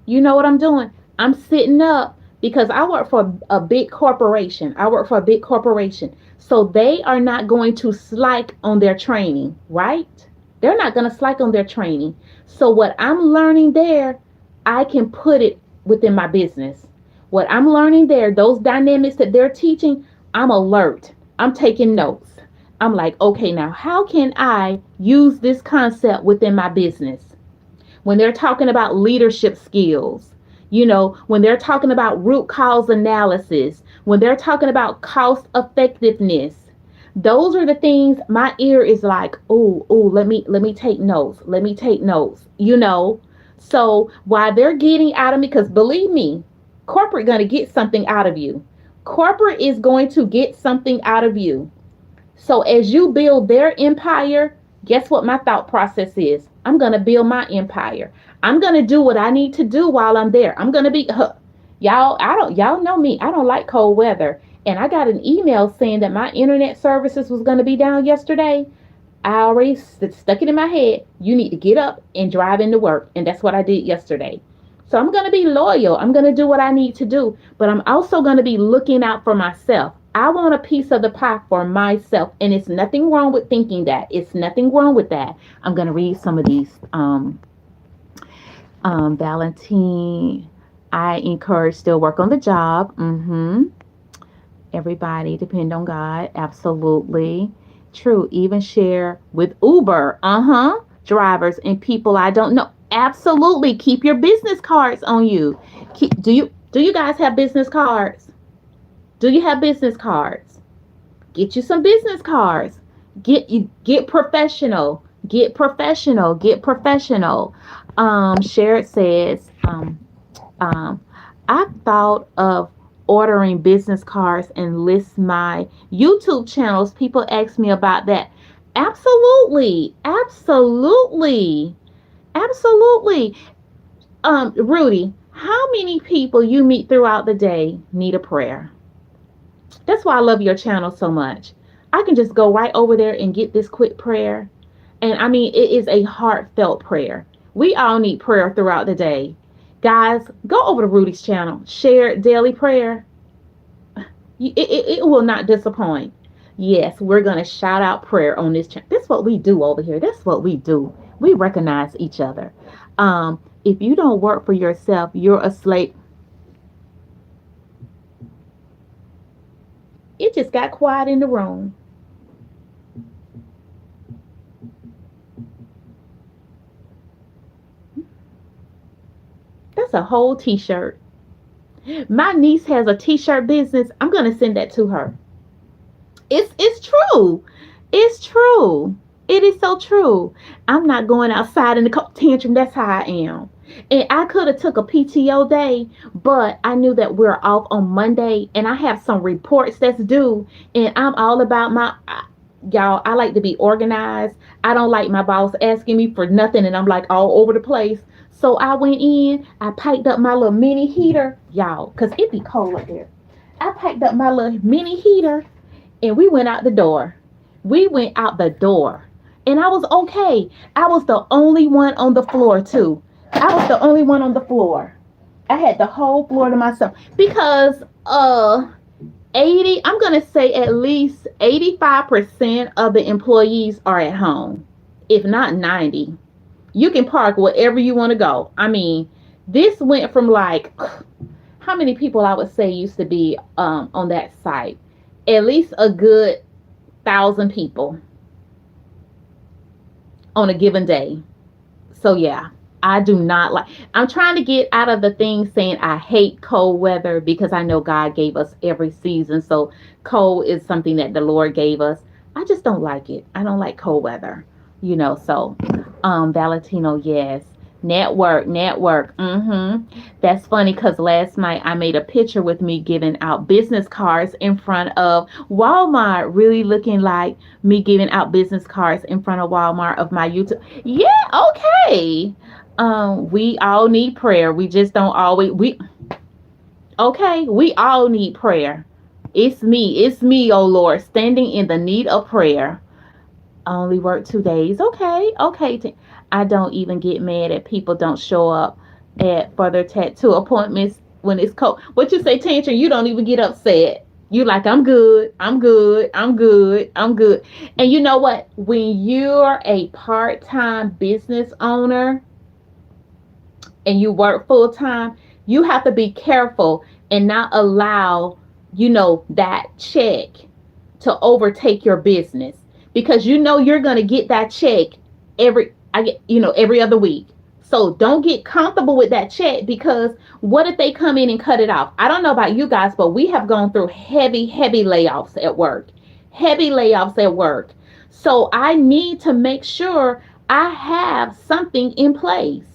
you know what I'm doing? I'm sitting up because I work for a big corporation. I work for a big corporation. So they are not going to slack on their training, right? They're not going to slack on their training. So what I'm learning there, I can put it within my business. What I'm learning there, those dynamics that they're teaching, I'm alert. I'm taking notes. I'm like, okay, now how can I use this concept within my business? When they're talking about leadership skills, when they're talking about root cause analysis, when they're talking about cost effectiveness, those are the things my ear is like, let me take notes. Let me take notes. So while they're getting out of me, because believe me, corporate gonna get something out of you. Corporate is going to get something out of you. So as you build their empire, guess what my thought process is? I'm going to build my empire. I'm going to do what I need to do while I'm there. I'm going to be y'all know me. I don't like cold weather. And I got an email saying that my internet services was going to be down yesterday. I already stuck it in my head. You need to get up and drive into work. And that's what I did yesterday. So I'm going to be loyal. I'm going to do what I need to do. But I'm also going to be looking out for myself. I want a piece of the pie for myself. And it's nothing wrong with thinking that. It's nothing wrong with that. I'm going to read some of these. Valentine, I encourage still work on the job. Everybody depend on God. Absolutely. True. Even share with Uber. Drivers and people I don't know. Absolutely. Keep your business cards on you. Do you guys have business cards? Do you have business cards? Get you some business cards. Get professional. Get professional. Get professional. Sherrod says, I thought of ordering business cards and list my YouTube channels. People ask me about that. Absolutely. Absolutely. Absolutely. Rudy, how many people you meet throughout the day need a prayer? That's why I love your channel so much. I can just go right over there and get this quick prayer. And I mean, it is a heartfelt prayer. We all need prayer throughout the day. Guys, go over to Rudy's channel. Share daily prayer. It will not disappoint. Yes, we're going to shout out prayer on this channel. That's what we do over here. That's what we do. We recognize each other. If you don't work for yourself, you're a slave. It just got quiet in the room. That's a whole t-shirt. My niece has a t-shirt business. I'm going to send that to her. It's true. It's true. It is so true. I'm not going outside in the tantrum. That's how I am. And I could have took a PTO day, but I knew that we're off on Monday, and I have some reports that's due, and I'm all about my y'all. I like to be organized. I don't like my boss asking me for nothing, and I'm like all over the place. So I went in. I packed up my little mini heater, y'all, cause it be cold up there. I packed up my little mini heater and we went out the door. We went out the door. And I was okay. I was the only one on the floor, too. I was the only one on the floor. I had the whole floor to myself because 80, I'm going to say at least 85% of the employees are at home, if not 90. You can park wherever you want to go. I mean, this went from like how many people I would say used to be on that site? At least a good 1,000 people on a given day. So yeah, I do not like. I'm trying to get out of the thing saying I hate cold weather because I know God gave us every season. So cold is something that the Lord gave us. I just don't like it. I don't like cold weather. So Valentino, yes. Network. That's funny because last night I made a picture with me giving out business cards in front of Walmart, really looking like me giving out business cards in front of Walmart of my YouTube. Yeah, okay. We all need prayer. We just don't always we all need prayer. It's me, oh Lord, standing in the need of prayer. Only work 2 days. Okay. I don't even get mad at people don't show up at for their tattoo appointments when it's cold. What you say, Tantrum? You don't even get upset. You like, I'm good. And you know what? When you're a part-time business owner and you work full-time, you have to be careful and not allow, that check to overtake your business because you're going to get that check every other week. So don't get comfortable with that check because what if they come in and cut it off? I don't know about you guys, but we have gone through heavy layoffs at work. So I need to make sure I have something in place.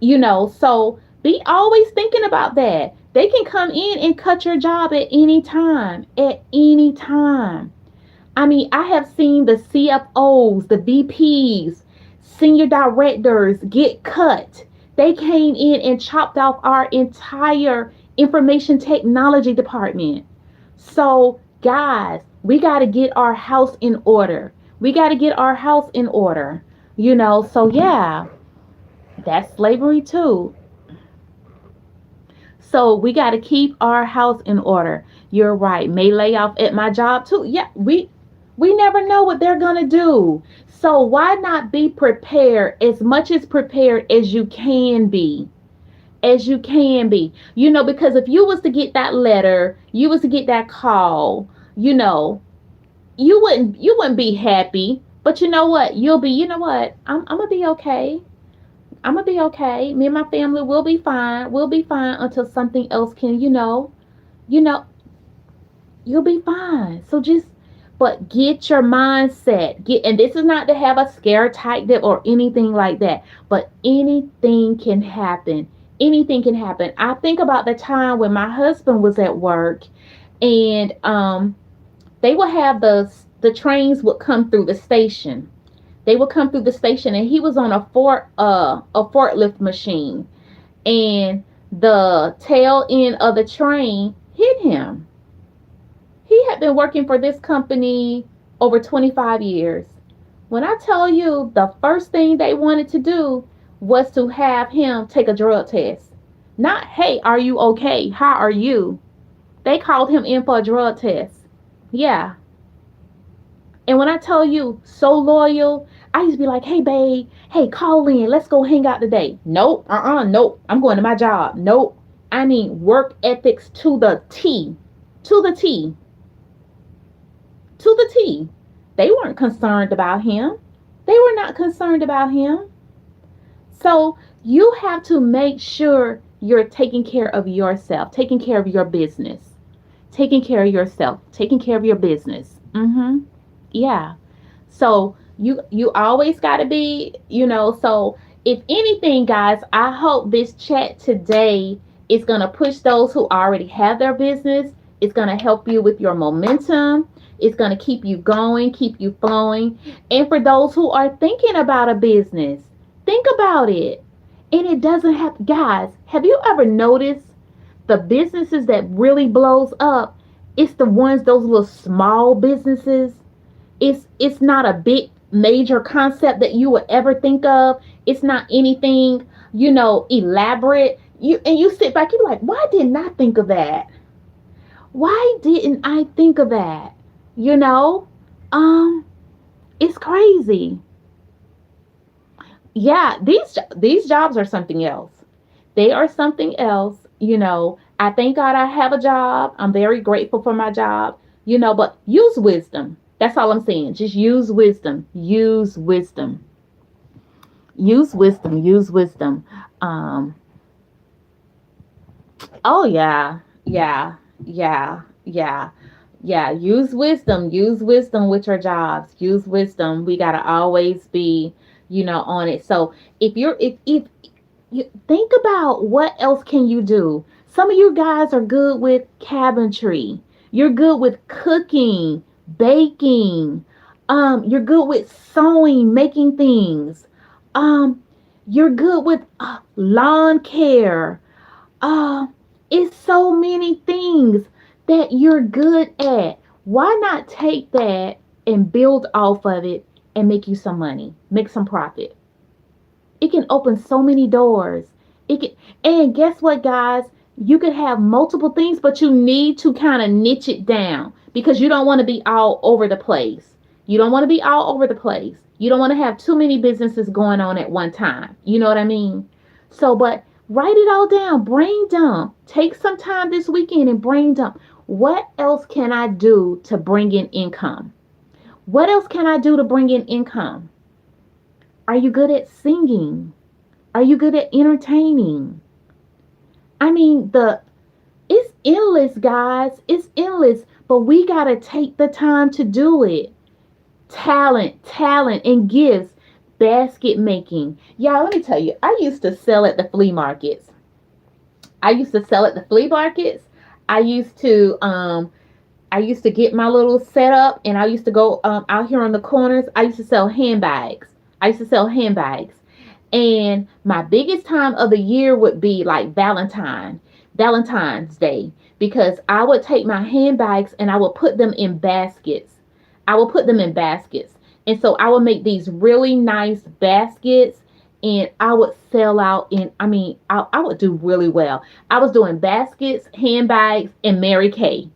So be always thinking about that. They can come in and cut your job at any time. I mean, I have seen the CFOs, the VPs, senior directors get cut. They came in and chopped off our entire information technology department. So, guys, we got to get our house in order. So yeah, that's slavery too. So we got to keep our house in order. You're right. May lay off at my job too. Yeah, we never know what they're going to do. So why not be prepared as much as prepared as you can be? Because if you was to get that letter, you was to get that call, you wouldn't be happy. But you know what? You'll be, I'm going to be okay. Me and my family will be fine. We'll be fine until something else can, you'll be fine. So but get your mindset. And this is not to have a scare tactic or anything like that, but anything can happen. I think about the time when my husband was at work and they would have the trains would come through the station. And he was on a forklift machine and the tail end of the train hit him. He had been working for this company over 25 years. When I tell you the first thing they wanted to do was to have him take a drug test. Not, hey, are you okay? How are you? They called him in for a drug test. Yeah. And when I tell you so loyal, I used to be like, hey, babe, hey, call in. Let's go hang out today. Nope. Nope. I'm going to my job. Nope. I mean, work ethics to the T. To the T. To the T. They weren't concerned about him. They were not concerned about him. So you have to make sure you're taking care of yourself, taking care of your business, taking care of yourself, taking care of your business. Yeah. So you always got to be, so if anything, guys, I hope this chat today is going to push those who already have their business. It's going to help you with your momentum. It's going to keep you going, keep you flowing. And for those who are thinking about a business, think about it. And it doesn't have, guys, have you ever noticed the businesses that really blows up? It's the ones, those little small businesses. It's not a big major concept that you would ever think of. It's not anything, elaborate. You sit back, you're like, why didn't I think of that? Why didn't I think of that? You know? It's crazy. Yeah, these jobs are something else. They are something else. I thank God I have a job. I'm very grateful for my job. But use wisdom. That's all I'm saying. Just use wisdom. Use wisdom. Use wisdom. Use wisdom. Oh yeah. Yeah. Yeah. Yeah. Yeah. Use wisdom. Use wisdom with your jobs. Use wisdom. We gotta always be, on it. So if you think about what else can you do. Some of you guys are good with cabinetry. You're good with cooking, baking. You're good with sewing, making things. Um, you're good with lawn care. Uh, it's so many things that you're good at. Why not take that and build off of it and make you some money, make some profit? It can open so many doors. It can, and guess what, guys? You could have multiple things, but you need to kind of niche it down because you don't want to be all over the place. You don't want to be all over the place. You don't want to have too many businesses going on at one time. You know what I mean? So, but write it all down, brain dump. Take some time this weekend and brain dump. What else can I do to bring in income? What else can I do to bring in income? Are you good at singing? Are you good at entertaining? I mean, it's endless, guys. It's endless, but we got to take the time to do it. Talent, and gifts. Basket making. Yeah, let me tell you, I used to sell at the flea markets. I used to sell at the flea markets. I used to get my little setup and I used to go out here on the corners. I used to sell handbags. And my biggest time of the year would be like Valentine's Day, because I would take my handbags and I would put them in baskets. And so I would make these really nice baskets and I would sell out I would do really well. I was doing baskets, handbags, and Mary Kay.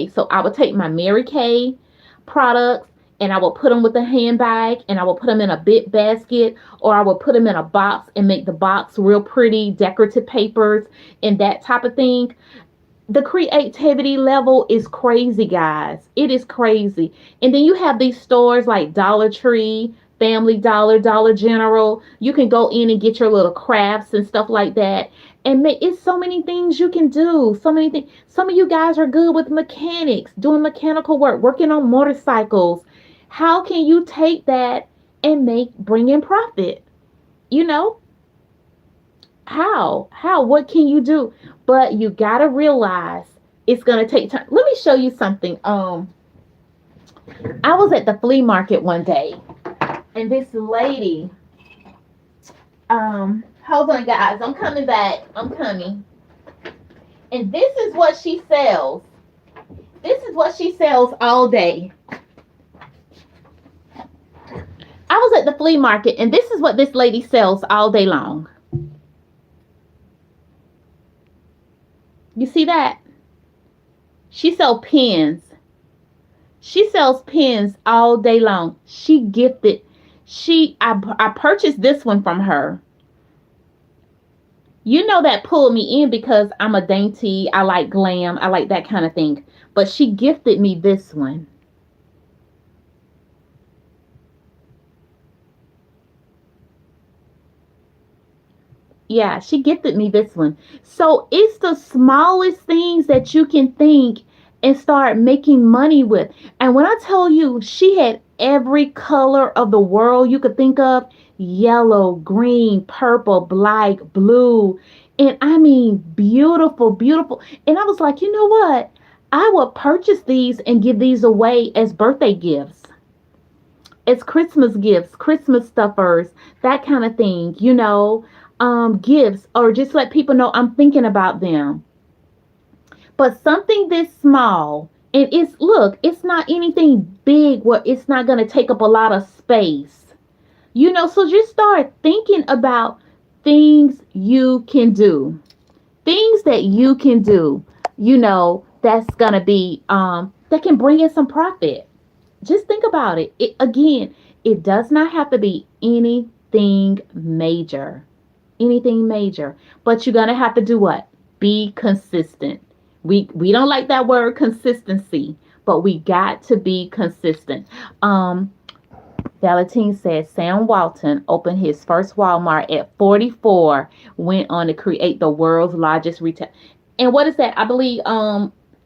So I would take my Mary Kay products and I will put them with a handbag and I will put them in a big basket, or I will put them in a box and make the box real pretty, decorative papers and that type of thing. The creativity level is crazy, guys. It is crazy. And then you have these stores like Dollar Tree, Family Dollar, Dollar General. You can go in and get your little crafts and stuff like that. And it's so many things you can do. So many things. Some of you guys are good with mechanics, doing mechanical work, working on motorcycles. How can you take that and bring in profit? You know, how? What can you do? But you got to realize it's going to take time. Let me show you something. I was at the flea market one day and this lady, hold on guys, I'm coming back. I'm coming. And this is what she sells. All day. I was at the flea market, and this is what this lady sells all day long. You see that? She sells pens. She sells pens all day long. She gifted. I purchased this one from her. You know that pulled me in because I'm a dainty. I like glam. I like that kind of thing. But she gifted me this one. Yeah, she gifted me this one. So it's the smallest things that you can think and start making money with. And when I tell you, she had every color of the world you could think of: yellow, green, purple, black, blue. And I mean, beautiful, beautiful. And I was like, you know what? I would purchase these and give these away as birthday gifts, as Christmas gifts, Christmas stuffers, that kind of thing, gifts, or just let people know I'm thinking about them. But something this small, and it's not anything big where it's not going to take up a lot of space. So just start thinking about things you can do. Things that you can do, that's going to be, that can bring in some profit. Just think about it. Again, it does not have to be anything major. Anything major. But you're gonna have to do what? Be consistent. We don't like that word consistency, but we got to be consistent. Valentine says Sam Walton opened his first Walmart at 44, went on to create the world's largest retail. And what is that? I believe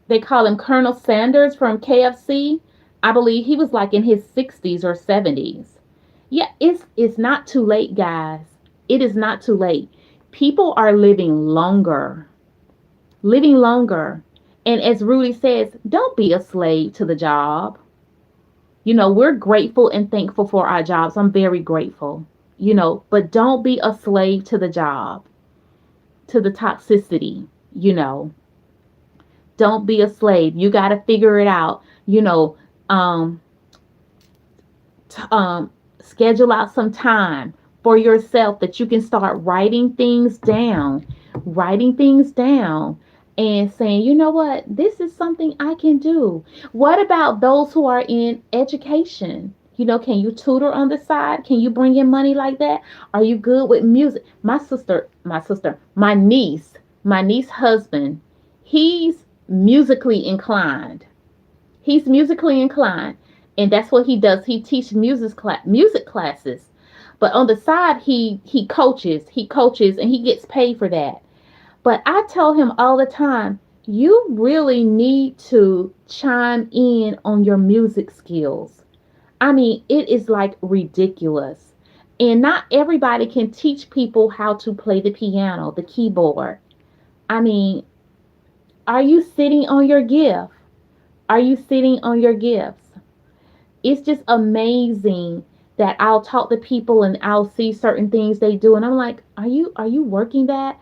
they call him Colonel Sanders from KFC. I believe he was like in his 60s or 70s. Yeah, it's not too late, guys. It is not too late. People are living longer. Living longer. And as Rudy says, don't be a slave to the job. We're grateful and thankful for our jobs. I'm very grateful. But don't be a slave to the job, to the toxicity. Don't be a slave. You got to figure it out. Um, Schedule out some time for yourself that you can start writing things down and saying, you know what, this is something I can do. What about those who are in education? Can you tutor on the side? Can you bring in money like that? Are you good with music? My niece husband, he's musically inclined. He's musically inclined. And that's what he does. He teaches music classes. But on the side, he coaches, and he gets paid for that. But I tell him all the time, you really need to chime in on your music skills. I mean, it is like ridiculous. And not everybody can teach people how to play the piano, the keyboard. I mean, are you sitting on your gift? Are you sitting on your gifts? It's just amazing that I'll talk to people and I'll see certain things they do, and I'm like, are you working that?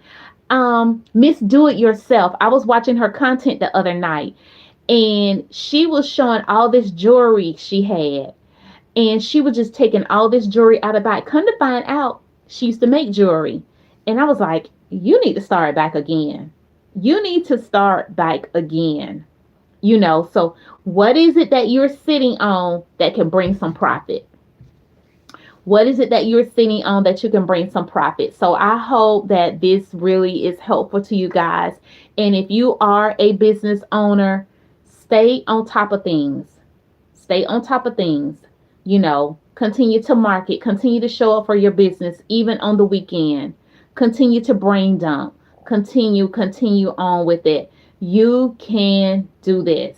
Miss Do It Yourself. I was watching her content the other night, and she was showing all this jewelry she had, and she was just taking all this jewelry out of bag. Come to find out, she used to make jewelry, and I was like, you need to start back again. You need to start back again. So what is it that you're sitting on that can bring some profit? What is it that you're sitting on that you can bring some profit? So I hope that this really is helpful to you guys. And if you are a business owner, stay on top of things. Stay on top of things. Continue to market, continue to show up for your business, even on the weekend. Continue to brain dump. Continue on with it. You can do this.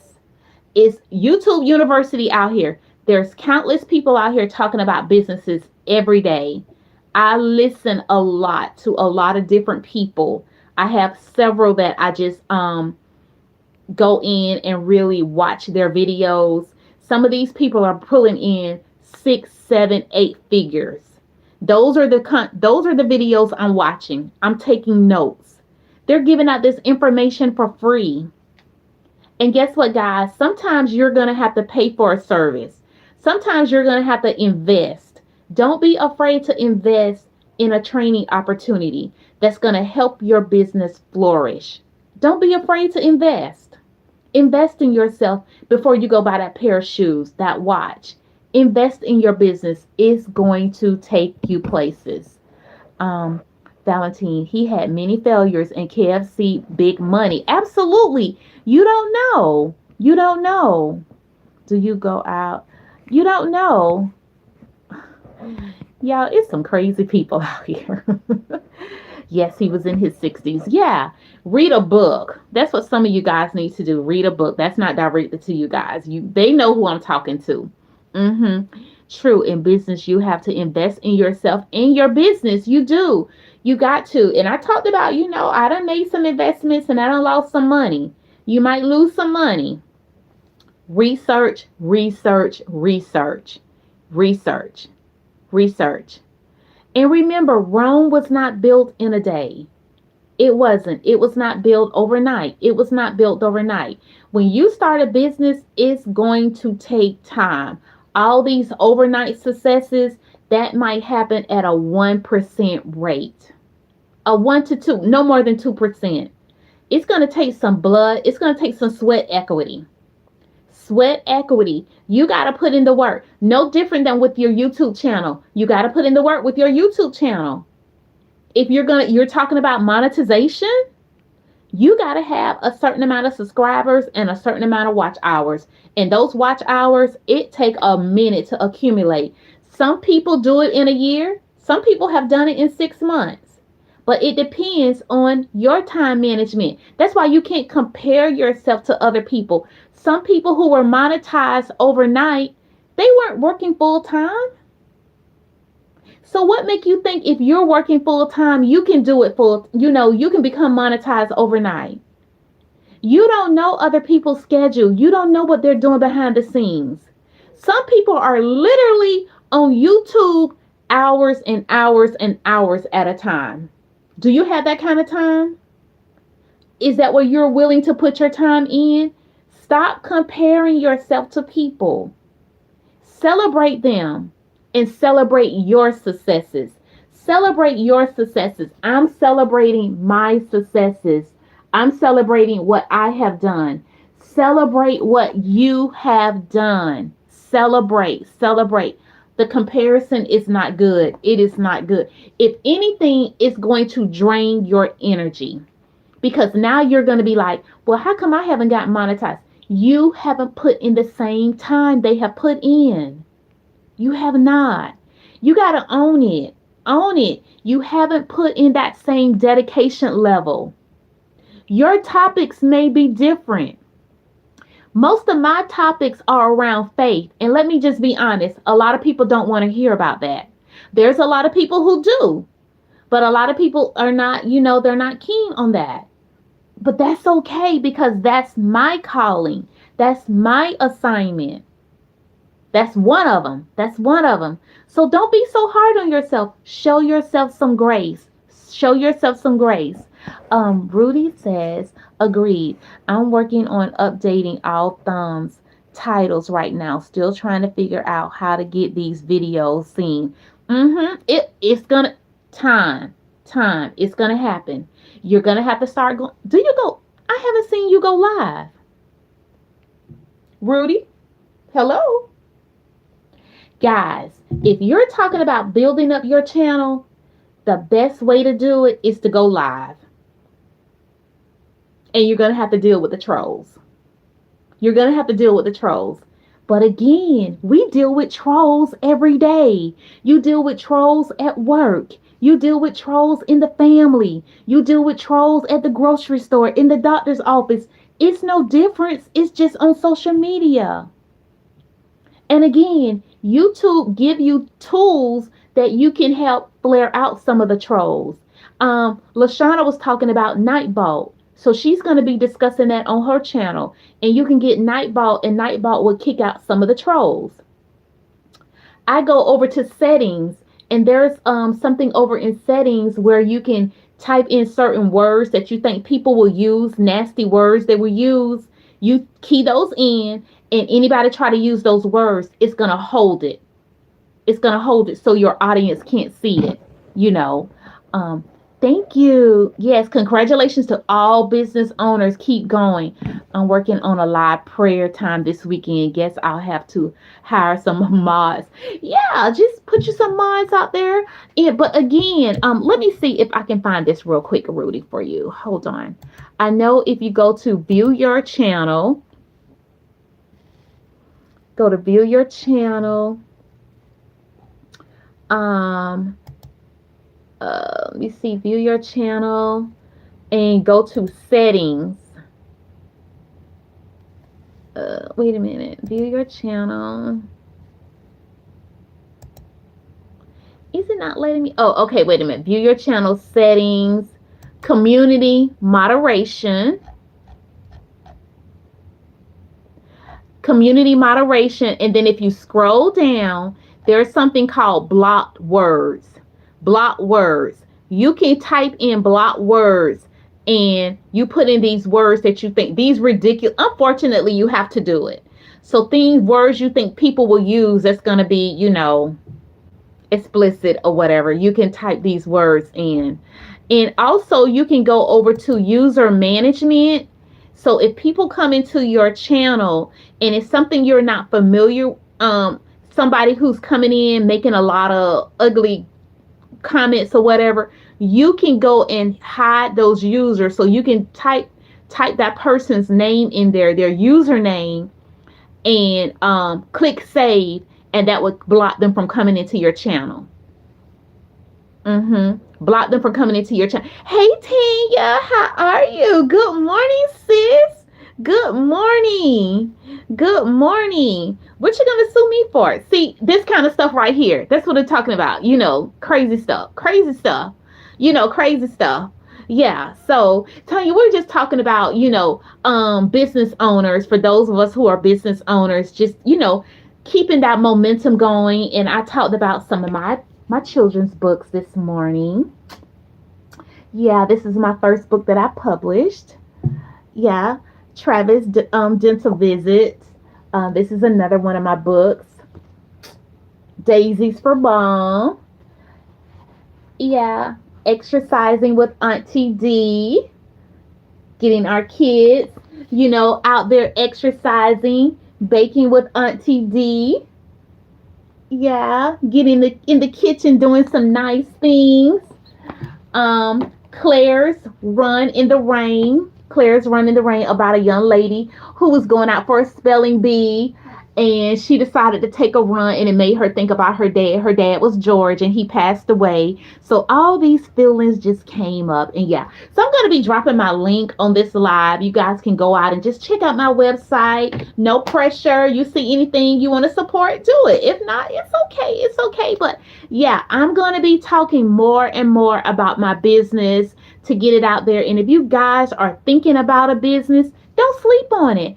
It's YouTube University out here. There's countless people out here talking about businesses every day. I listen a lot to a lot of different people. I have several that I just go in and really watch their videos. Some of these people are pulling in 6, 7, 8 figures. Those are the videos I'm watching. I'm taking notes. They're giving out this information for free. And guess what, guys? Sometimes you're going to have to pay for a service. Sometimes you're going to have to invest. Don't be afraid to invest in a training opportunity that's going to help your business flourish. Don't be afraid to invest. Invest in yourself before you go buy that pair of shoes, that watch. Invest in your business. It's going to take you places. Um, Valentine, he had many failures in KFC big money. Absolutely. You don't know. You don't know. Do you go out? You don't know. Y'all, it's some crazy people out here. Yes, he was in his 60s. Yeah. Read a book. That's what some of you guys need to do. Read a book. That's not directed to you guys. They know who I'm talking to. True. In business, you have to invest in yourself, in your business. You do. You got to. And I talked about, I done made some investments and I done lost some money. You might lose some money. Research, research, research, research, research. And remember, Rome was not built in a day. It wasn't. It was not built overnight. It was not built overnight. When you start a business, it's going to take time. All these overnight successes, that might happen at a 1% rate. A 1 to 2, no more than 2%. It's going to take some blood. It's going to take some sweat equity. Sweat equity. You got to put in the work. No different than with your YouTube channel. You got to put in the work with your YouTube channel. If you're talking about monetization, you got to have a certain amount of subscribers and a certain amount of watch hours. And those watch hours, it take a minute to accumulate. Some people do it in a year. Some people have done it in 6 months. But it depends on your time management. That's why you can't compare yourself to other people. Some people who were monetized overnight, they weren't working full time. So what make you think if you're working full time, you can do it you can become monetized overnight? You don't know other people's schedule. You don't know what they're doing behind the scenes. Some people are literally on YouTube hours and hours and hours at a time. Do you have that kind of time? Is that where you're willing to put your time in? Stop comparing yourself to people. Celebrate them and celebrate your successes. Celebrate your successes. I'm celebrating my successes. I'm celebrating what I have done. Celebrate what you have done. Celebrate. Celebrate. The comparison is not good. It is not good. If anything, it's going to drain your energy. Because now you're going to be like, well, how come I haven't gotten monetized? You haven't put in the same time they have put in. You have not. You got to own it. Own it. You haven't put in that same dedication level. Your topics may be different. Most of my topics are around faith. And let me just be honest, a lot of people don't want to hear about that. There's a lot of people who do. But a lot of people are not, they're not keen on that. But that's okay because that's my calling. That's my assignment. That's one of them. That's one of them. So don't be so hard on yourself. Show yourself some grace. Show yourself some grace. Rudy says, agreed. I'm working on updating all thumbs titles right now. Still trying to figure out how to get these videos seen. It's gonna time. It's gonna happen. You're gonna have to start going. Do you go? I haven't seen you go live. Rudy, hello. Guys, if you're talking about building up your channel, the best way to do it is to go live. And you're going to have to deal with the trolls. You're going to have to deal with the trolls. But again, we deal with trolls every day. You deal with trolls at work. You deal with trolls in the family. You deal with trolls at the grocery store, in the doctor's office. It's no difference. It's just on social media. And again, YouTube give you tools that you can help flare out some of the trolls. Lashana was talking about Nightbot. So she's going to be discussing that on her channel. And you can get Nightbot, and Nightbot will kick out some of the trolls. I go over to settings, and there's something over in settings where you can type in certain words that you think people will use, nasty words they will use. You key those in, and anybody try to use those words, it's going to hold it. It's going to hold it so your audience can't see it, you know. Um, Thank you. Yes, congratulations to all business owners. Keep going. I'm working on a live prayer time this weekend. Guess I'll have to hire some mods. Yeah, just put you some mods out there. But again, let me see if I can find this real quick, Rudy, for you. Hold on. I know if you go to view your channel, go to view your channel. Um, Let me see, view your channel and go to settings. Wait a minute, view your channel. Is it not letting me? Oh, okay, wait a minute. View your channel settings, community moderation. Community moderation, and then if you scroll down, there's something called blocked words. Blocked words. You can type in blocked words and you put in these words that you think these ridiculous. Unfortunately, you have to do it. So things, words you think people will use, that's going to be, explicit or whatever. You can type these words in. And also you can go over to user management. So if people come into your channel and it's something you're not familiar, somebody who's coming in making a lot of ugly comments or whatever, you can go and hide those users. So you can type that person's name in there, their username, and click save, and that would block them from coming into your channel. Block them from coming into your channel. Hey Tanya, how are you? Good morning, sis. Good morning. Good morning. What you gonna sue me for? See, this kind of stuff right here. That's what I'm talking about. Crazy stuff. Crazy stuff. Crazy stuff. Yeah. So Tanya, we're just talking about, business owners. For those of us who are business owners, just, keeping that momentum going. And I talked about some of my children's books this morning. Yeah, this is my first book that I published. Yeah, Travis Dental Visit. This is another one of my books. Daisies for Mom. Yeah, Exercising with Auntie D. Getting our kids, out there exercising, baking with Auntie D. Yeah, getting in the kitchen doing some nice things. Claire's Run in the Rain. Claire's Run in the Rain, about a young lady who was going out for a spelling bee, and she decided to take a run, and it made her think about her dad. Her dad was George, and he passed away. So all these feelings just came up. And yeah, so I'm going to be dropping my link on this live. You guys can go out and just check out my website. No pressure. You see anything you want to support, do it. If not, it's okay. It's okay. But yeah, I'm going to be talking more and more about my business to get it out there. And if you guys are thinking about a business, don't sleep on it.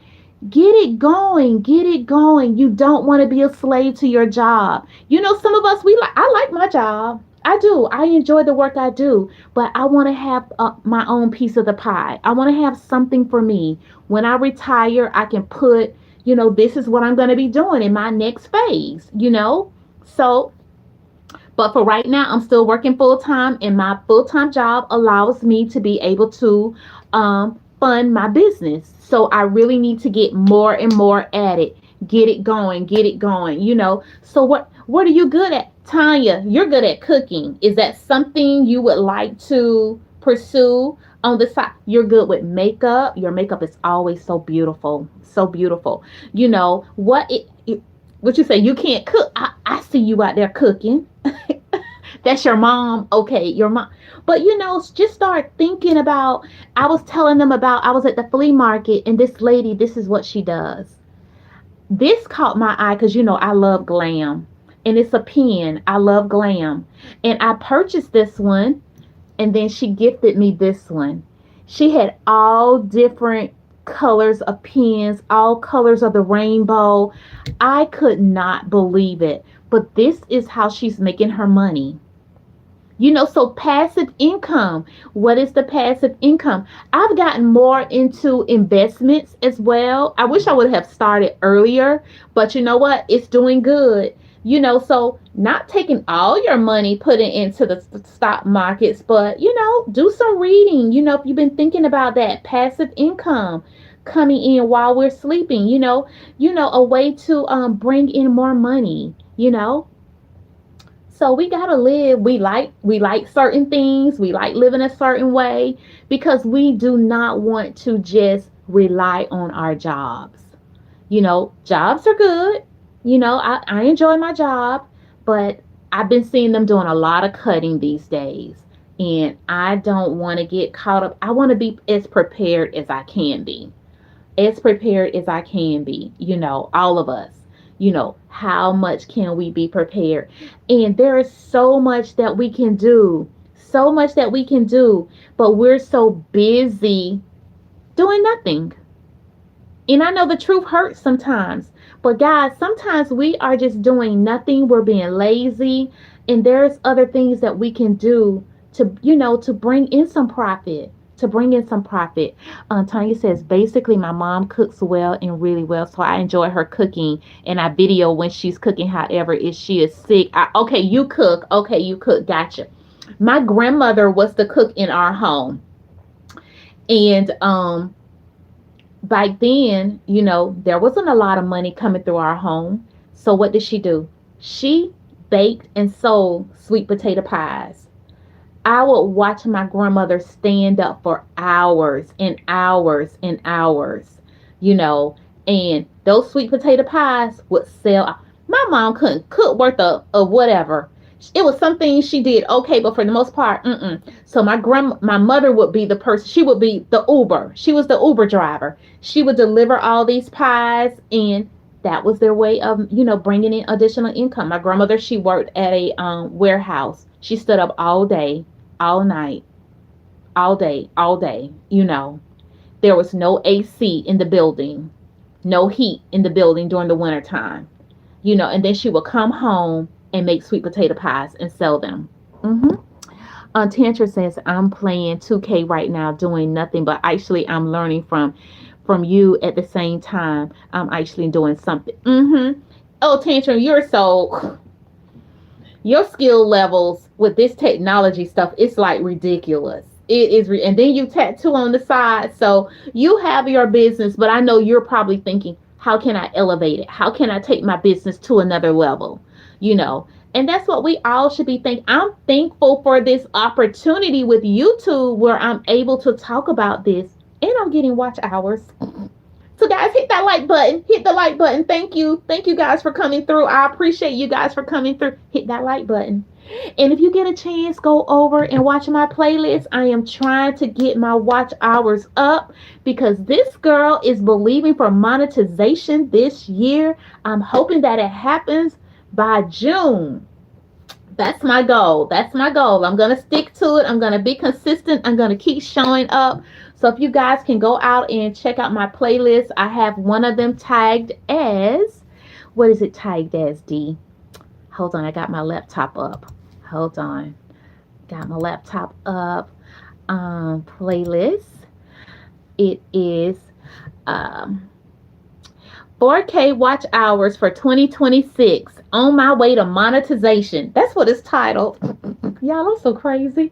Get it going. Get it going. You don't want to be a slave to your job. Some of us, I like my job. I do. I enjoy the work I do, but I want to have my own piece of the pie. I want to have something for me. When I retire, I can put, this is what I'm going to be doing in my next phase, So, but for right now, I'm still working full time, and my full time job allows me to be able to fund my business. So I really need to get more and more at it. Get it going. Get it going. So what are you good at? Tanya, you're good at cooking. Is that something you would like to pursue on the side? You're good with makeup. Your makeup is always so beautiful. So beautiful. What you say? You can't cook. I see you out there cooking. That's your mom. Okay, your mom. But just start thinking about, I was telling them about, I was at the flea market, and this lady, this is what she does. This caught my eye because, I love glam. And it's a pen. I love glam. And I purchased this one, and then she gifted me this one. She had all different colors of pens, all colors of the rainbow. I could not believe it. But this is how she's making her money. So passive income. What is the passive income? I've gotten more into investments as well. I wish I would have started earlier, but you know what? It's doing good. So not taking all your money, putting into the stock markets, but do some reading. If you've been thinking about that passive income coming in while we're sleeping, a way to bring in more money. So we gotta live. We like certain things. We like living a certain way because we do not want to just rely on our jobs. Jobs are good. I enjoy my job, but I've been seeing them doing a lot of cutting these days. And I don't want to get caught up. I want to be as prepared as I can be. As prepared as I can be, all of us. How much can we be prepared? And there is so much that we can do. So much that we can do, but we're so busy doing nothing. And I know the truth hurts sometimes. But guys, sometimes we are just doing nothing. We're being lazy. And there's other things that we can do to bring in some profit. To bring in some profit. Tanya says, basically, my mom cooks well and really well. So I enjoy her cooking. And I video when she's cooking. However, if she is sick. Okay, you cook. Okay, you cook. Gotcha. My grandmother was the cook in our home. And back then, there wasn't a lot of money coming through our home. So what did she do? She baked and sold sweet potato pies. I would watch my grandmother stand up for hours and hours and hours, and those sweet potato pies would sell. My mom couldn't cook worth of whatever. It was something she did okay, but for the most part, So my mother would be the person. She would be the Uber. She was the Uber driver. She would deliver all these pies, and that was their way of bringing in additional income. My grandmother, she worked at a warehouse. She stood up all day, all night, all day, all day. There was no AC in the building, no heat in the building during the winter time. And then she would come home and make sweet potato pies and sell them. Mm-hmm. Tantra says, I'm playing 2K right now, doing nothing, but actually I'm learning from you at the same time. I'm actually doing something. Mm-hmm. Oh, Tantra, your skill levels with this technology stuff, it's like ridiculous. It is, and then you tattoo on the side. So you have your business, but I know you're probably thinking, how can I elevate it? How can I take my business to another level? And that's what we all should be thinking. I'm thankful for this opportunity with YouTube where I'm able to talk about this and I'm getting watch hours. So guys, hit that like button. Hit the like button. Thank you. Thank you guys for coming through. I appreciate you guys for coming through. Hit that like button. And if you get a chance, go over and watch my playlist. I am trying to get my watch hours up because this girl is believing for monetization this year. I'm hoping that it happens by June. That's my goal. That's my goal. I'm going to stick to it. I'm going to be consistent. I'm going to keep showing up. So if you guys can go out and check out my playlist, I have one of them tagged as, what is it tagged as, D? Hold on, I got my laptop up. Hold on. Got my laptop up. Playlist. It is 4K watch hours for 2026. On my way to monetization. That's what it's titled. Y'all, I'm so crazy.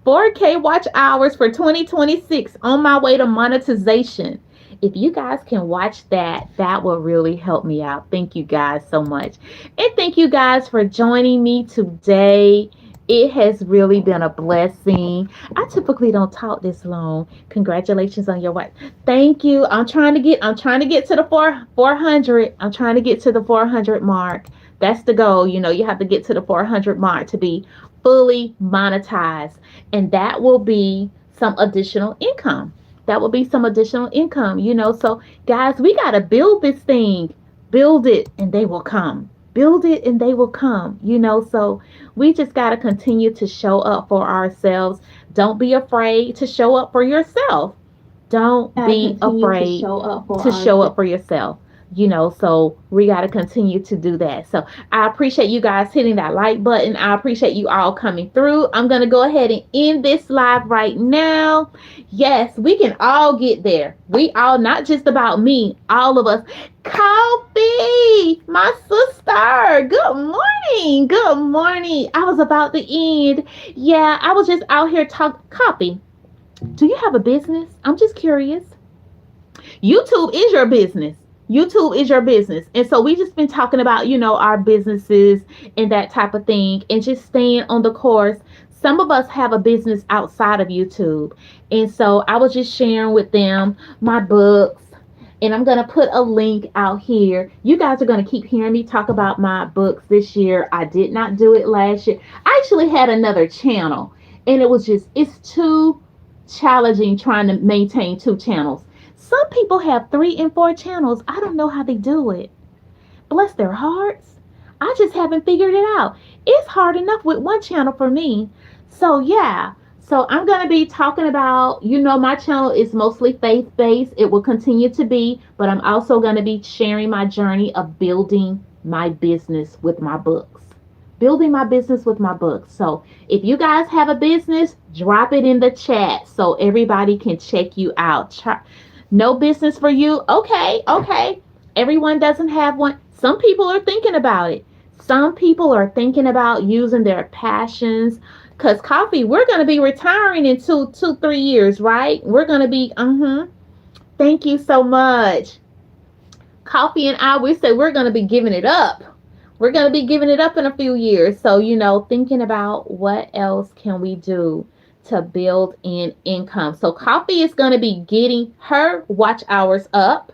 4K watch hours for 2026. On my way to monetization. If you guys can watch that, that will really help me out. Thank you guys so much. And thank you guys for joining me today. It has really been a blessing. I typically don't talk this long. Congratulations on your wife. Thank you. I'm trying to get to the 400. I'm trying to get to the 400 mark. That's the goal. You have to get to the 400 mark to be fully monetized. And that will be some additional income. So guys, we got to build this thing. Build it and they will come. Build it and they will come. So we just got to continue to show up for ourselves. Don't be afraid to show up for yourself. Don't be afraid to show up for yourself. So we got to continue to do that. So I appreciate you guys hitting that like button. I appreciate you all coming through. I'm going to go ahead and end this live right now. Yes, we can all get there. We all, not just about me, all of us. Coffee, my sister. Good morning. Good morning. I was about to end. Yeah, I was just out here talking. Coffee, do you have a business? I'm just curious. YouTube is your business. YouTube is your business. And so we just been talking about, our businesses and that type of thing and just staying on the course. Some of us have a business outside of YouTube. And so I was just sharing with them my books. And I'm going to put a link out here. You guys are going to keep hearing me talk about my books this year. I did not do it last year. I actually had another channel. And it's too challenging trying to maintain two channels. Some people have 3 and 4 channels. I don't know how they do it. Bless their hearts. I just haven't figured it out. It's hard enough with one channel for me. So yeah. So I'm going to be talking about, my channel is mostly faith-based. It will continue to be, but I'm also going to be sharing my journey of building my business with my books. Building my business with my books. So if you guys have a business, drop it in the chat so everybody can check you out. No business for you? Okay. Everyone doesn't have one. Some people are thinking about it. Some people are thinking about using their passions. Because Coffee, we're going to be retiring in 3 years, right? We're going to be, Thank you so much. Coffee and I, we said we're going to be giving it up. We're going to be giving it up in a few years. So, thinking about what else can we do to build in income. So Coffee is going to be getting her watch hours up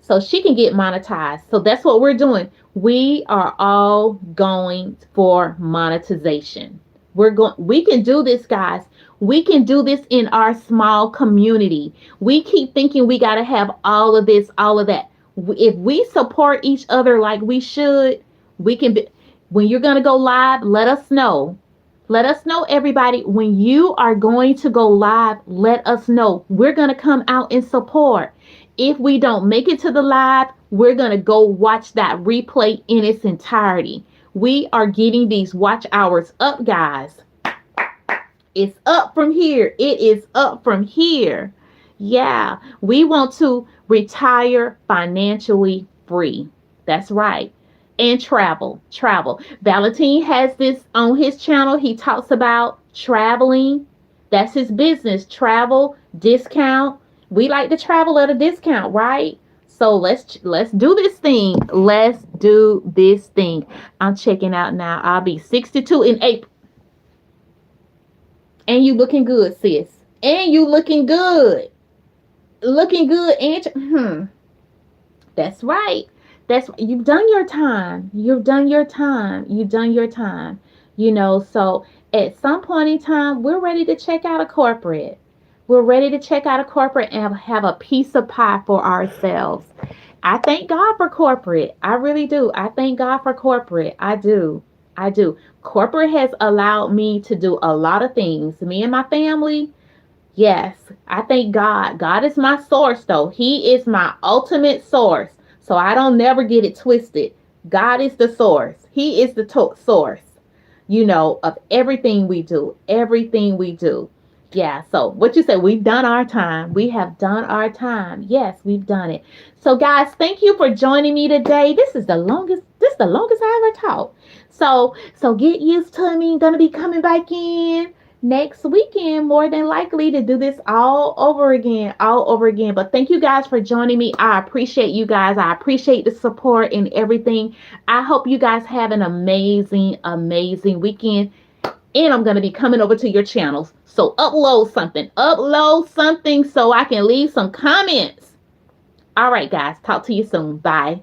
so she can get monetized. So that's what we're doing. We are all going for monetization. We can do this, guys. We can do this in our small community. We keep thinking we got to have all of this, all of that. If we support each other like we should, we can be. When you're going to go live, let us know. Let us know, everybody. When you are going to go live, let us know. We're going to come out and support. If we don't make it to the live, we're going to go watch that replay in its entirety. We are getting these watch hours up, guys. It's up from here. It is up from here. Yeah, we want to retire financially free. That's right. And travel. Valentine has this on his channel. He talks about traveling. That's his business. Travel, discount. We like to travel at a discount, right? So let's do this thing. Let's do this thing. I'm checking out now. I'll be 62 in April. And you looking good, sis. And you looking good. Looking good, and that's right. You've done your time. So at some point in time, we're ready to check out a corporate. And have a piece of pie for ourselves. I thank God for corporate. I really do. I thank God for corporate. I do. Corporate has allowed me to do a lot of things. Me and my family. Yes, I thank God. God is my source, though. He is my ultimate source. So I don't never get it twisted. God is the source. He is the source, of everything we do. Yeah, so what you said, we've done our time. We have done our time. Yes, we've done it. So guys, thank you for joining me today. This is the longest I ever talked. So get used to me. Gonna be coming back in next weekend, more than likely, to do this all over again. But thank you guys for joining me. I appreciate you guys. I appreciate the support and everything. I hope you guys have an amazing weekend. And I'm going to be coming over to your channels. So upload something so I can leave some comments. All right, guys. Talk to you soon. Bye.